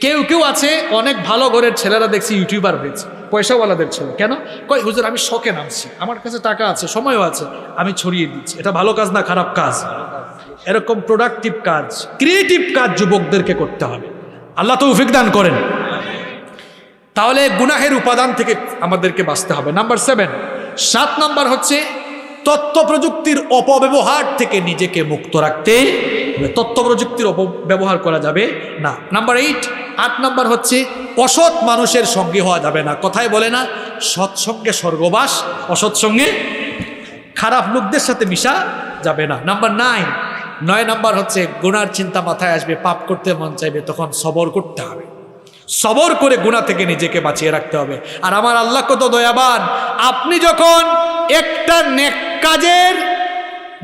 কেউ কেউ আছে অনেক ভালো ঘরের ছেলেরা দেখছি ইউটিউবার হয়েছে, পয়সাওয়ালাদের ছেলে। কেন? কয় হুজুর আমি শখে নামছি, আমার কাছে টাকা আছে, সময়ও আছে, আমি ছড়িয়ে দিচ্ছি। এটা ভালো কাজ না খারাপ কাজ? এরকম প্রোডাক্টিভ কাজ, ক্রিয়েটিভ কাজ যুবকদেরকে করতে হবে। আল্লাহ তৌফিক দান করেন। তাহলে গুনাহের উপাদান থেকে আমাদেরকে বাঁচতে হবে। নাম্বার 7, 7 নাম্বার হচ্ছে তথ্য প্রযুক্তির অপব্যবহার থেকে নিজেকে মুক্ত রাখতে হবে। তথ্য প্রযুক্তির অপব্যবহার করা যাবে না। নাম্বার 8 নাম্বার হচ্ছে অসৎ মানুষের সঙ্গে হওয়া যাবে না। কথায় বলে না, সৎসঙ্গে স্বর্গবাস, অসৎ সঙ্গে, খারাপ লোকদের সাথে মিশা যাবে না। নাম্বার 9 নাম্বার হচ্ছে গুনার চিন্তা মাথায় আসবে, পাপ করতে মন চাইবে, তখন সবর করতে হবে। সবর করে গুনাহ থেকে নিজেকে বাঁচিয়ে রাখতে হবে। আর আমার আল্লাহ কত দয়াবান, আপনি যখন একটা নেক কাজের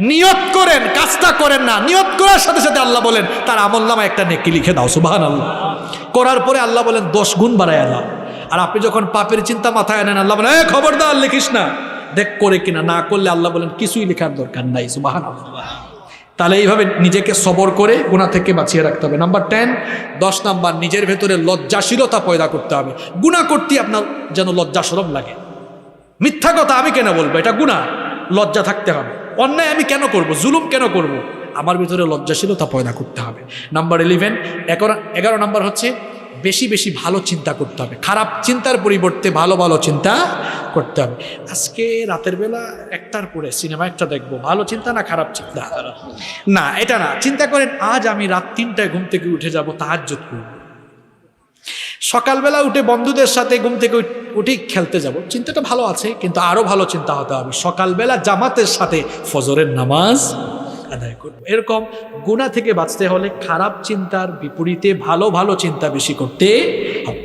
নিয়ত করেন, কাজটা করেন না, নিয়ত করার সাথে সাথে আল্লাহ বলেন তার আমলনামায় একটা নেকি লিখে দাও। সুবহানাল্লাহ। করার পরে আল্লাহ বলেন 10 গুণ বাড়ায় দাও। আর আপনি যখন পাপের চিন্তা মাথায় আনেন, আল্লাহ বলেন খবরদার লিখিস না, দেখ করে কিনা। না করলে আল্লাহ বলেন কিছুই লেখার দরকার নাই। সুবহানাল্লাহ। তাহলে এইভাবে নিজেকে সবর করে গুনাহ থেকে বাঁচিয়ে রাখতে হবে। নাম্বার 10 নাম্বার, নিজের ভেতরে লজ্জাশীলতা পয়দা করতে হবে। গুনাহ করতে আপনার যেন লজ্জা শরম লাগে। মিথ্যা কথা আমি কেন বলবো, এটা গুনাহ, লজ্জা থাকতে হবে। অন্যায় আমি কেন করব, জুলুম কেন করব, আমার ভিতরে লজ্জাশীলতা পয়দা করতে হবে। নাম্বার 11 নাম্বার হচ্ছে বেশি বেশি ভালো চিন্তা করতে হবে। খারাপ চিন্তার পরিবর্তে ভালো ভালো চিন্তা করতে হবে। আজকে রাতের বেলা 1টার পরে সিনেমা একটা দেখবো, ভালো চিন্তা না খারাপ চিন্তা? না, এটা না। চিন্তা করেন আজ আমি রাত 3টায় ঘুম থেকে উঠে যাব, তাহাজ্জুদ করব। সকালবেলা উঠে বন্ধুদের সাথে ঘুম থেকে উঠে খেলতে যাব। চিন্তাটা ভালো আছে, কিন্তু আরো ভালো চিন্তা হতে হবে সকালবেলা জামাতের সাথে ফজরের নামাজ আদায় করব। এরকম গুনাহ থেকে বাঁচতে হলে খারাপ চিন্তার বিপরীতে ভালো ভালো চিন্তা বেশি করতে হবে।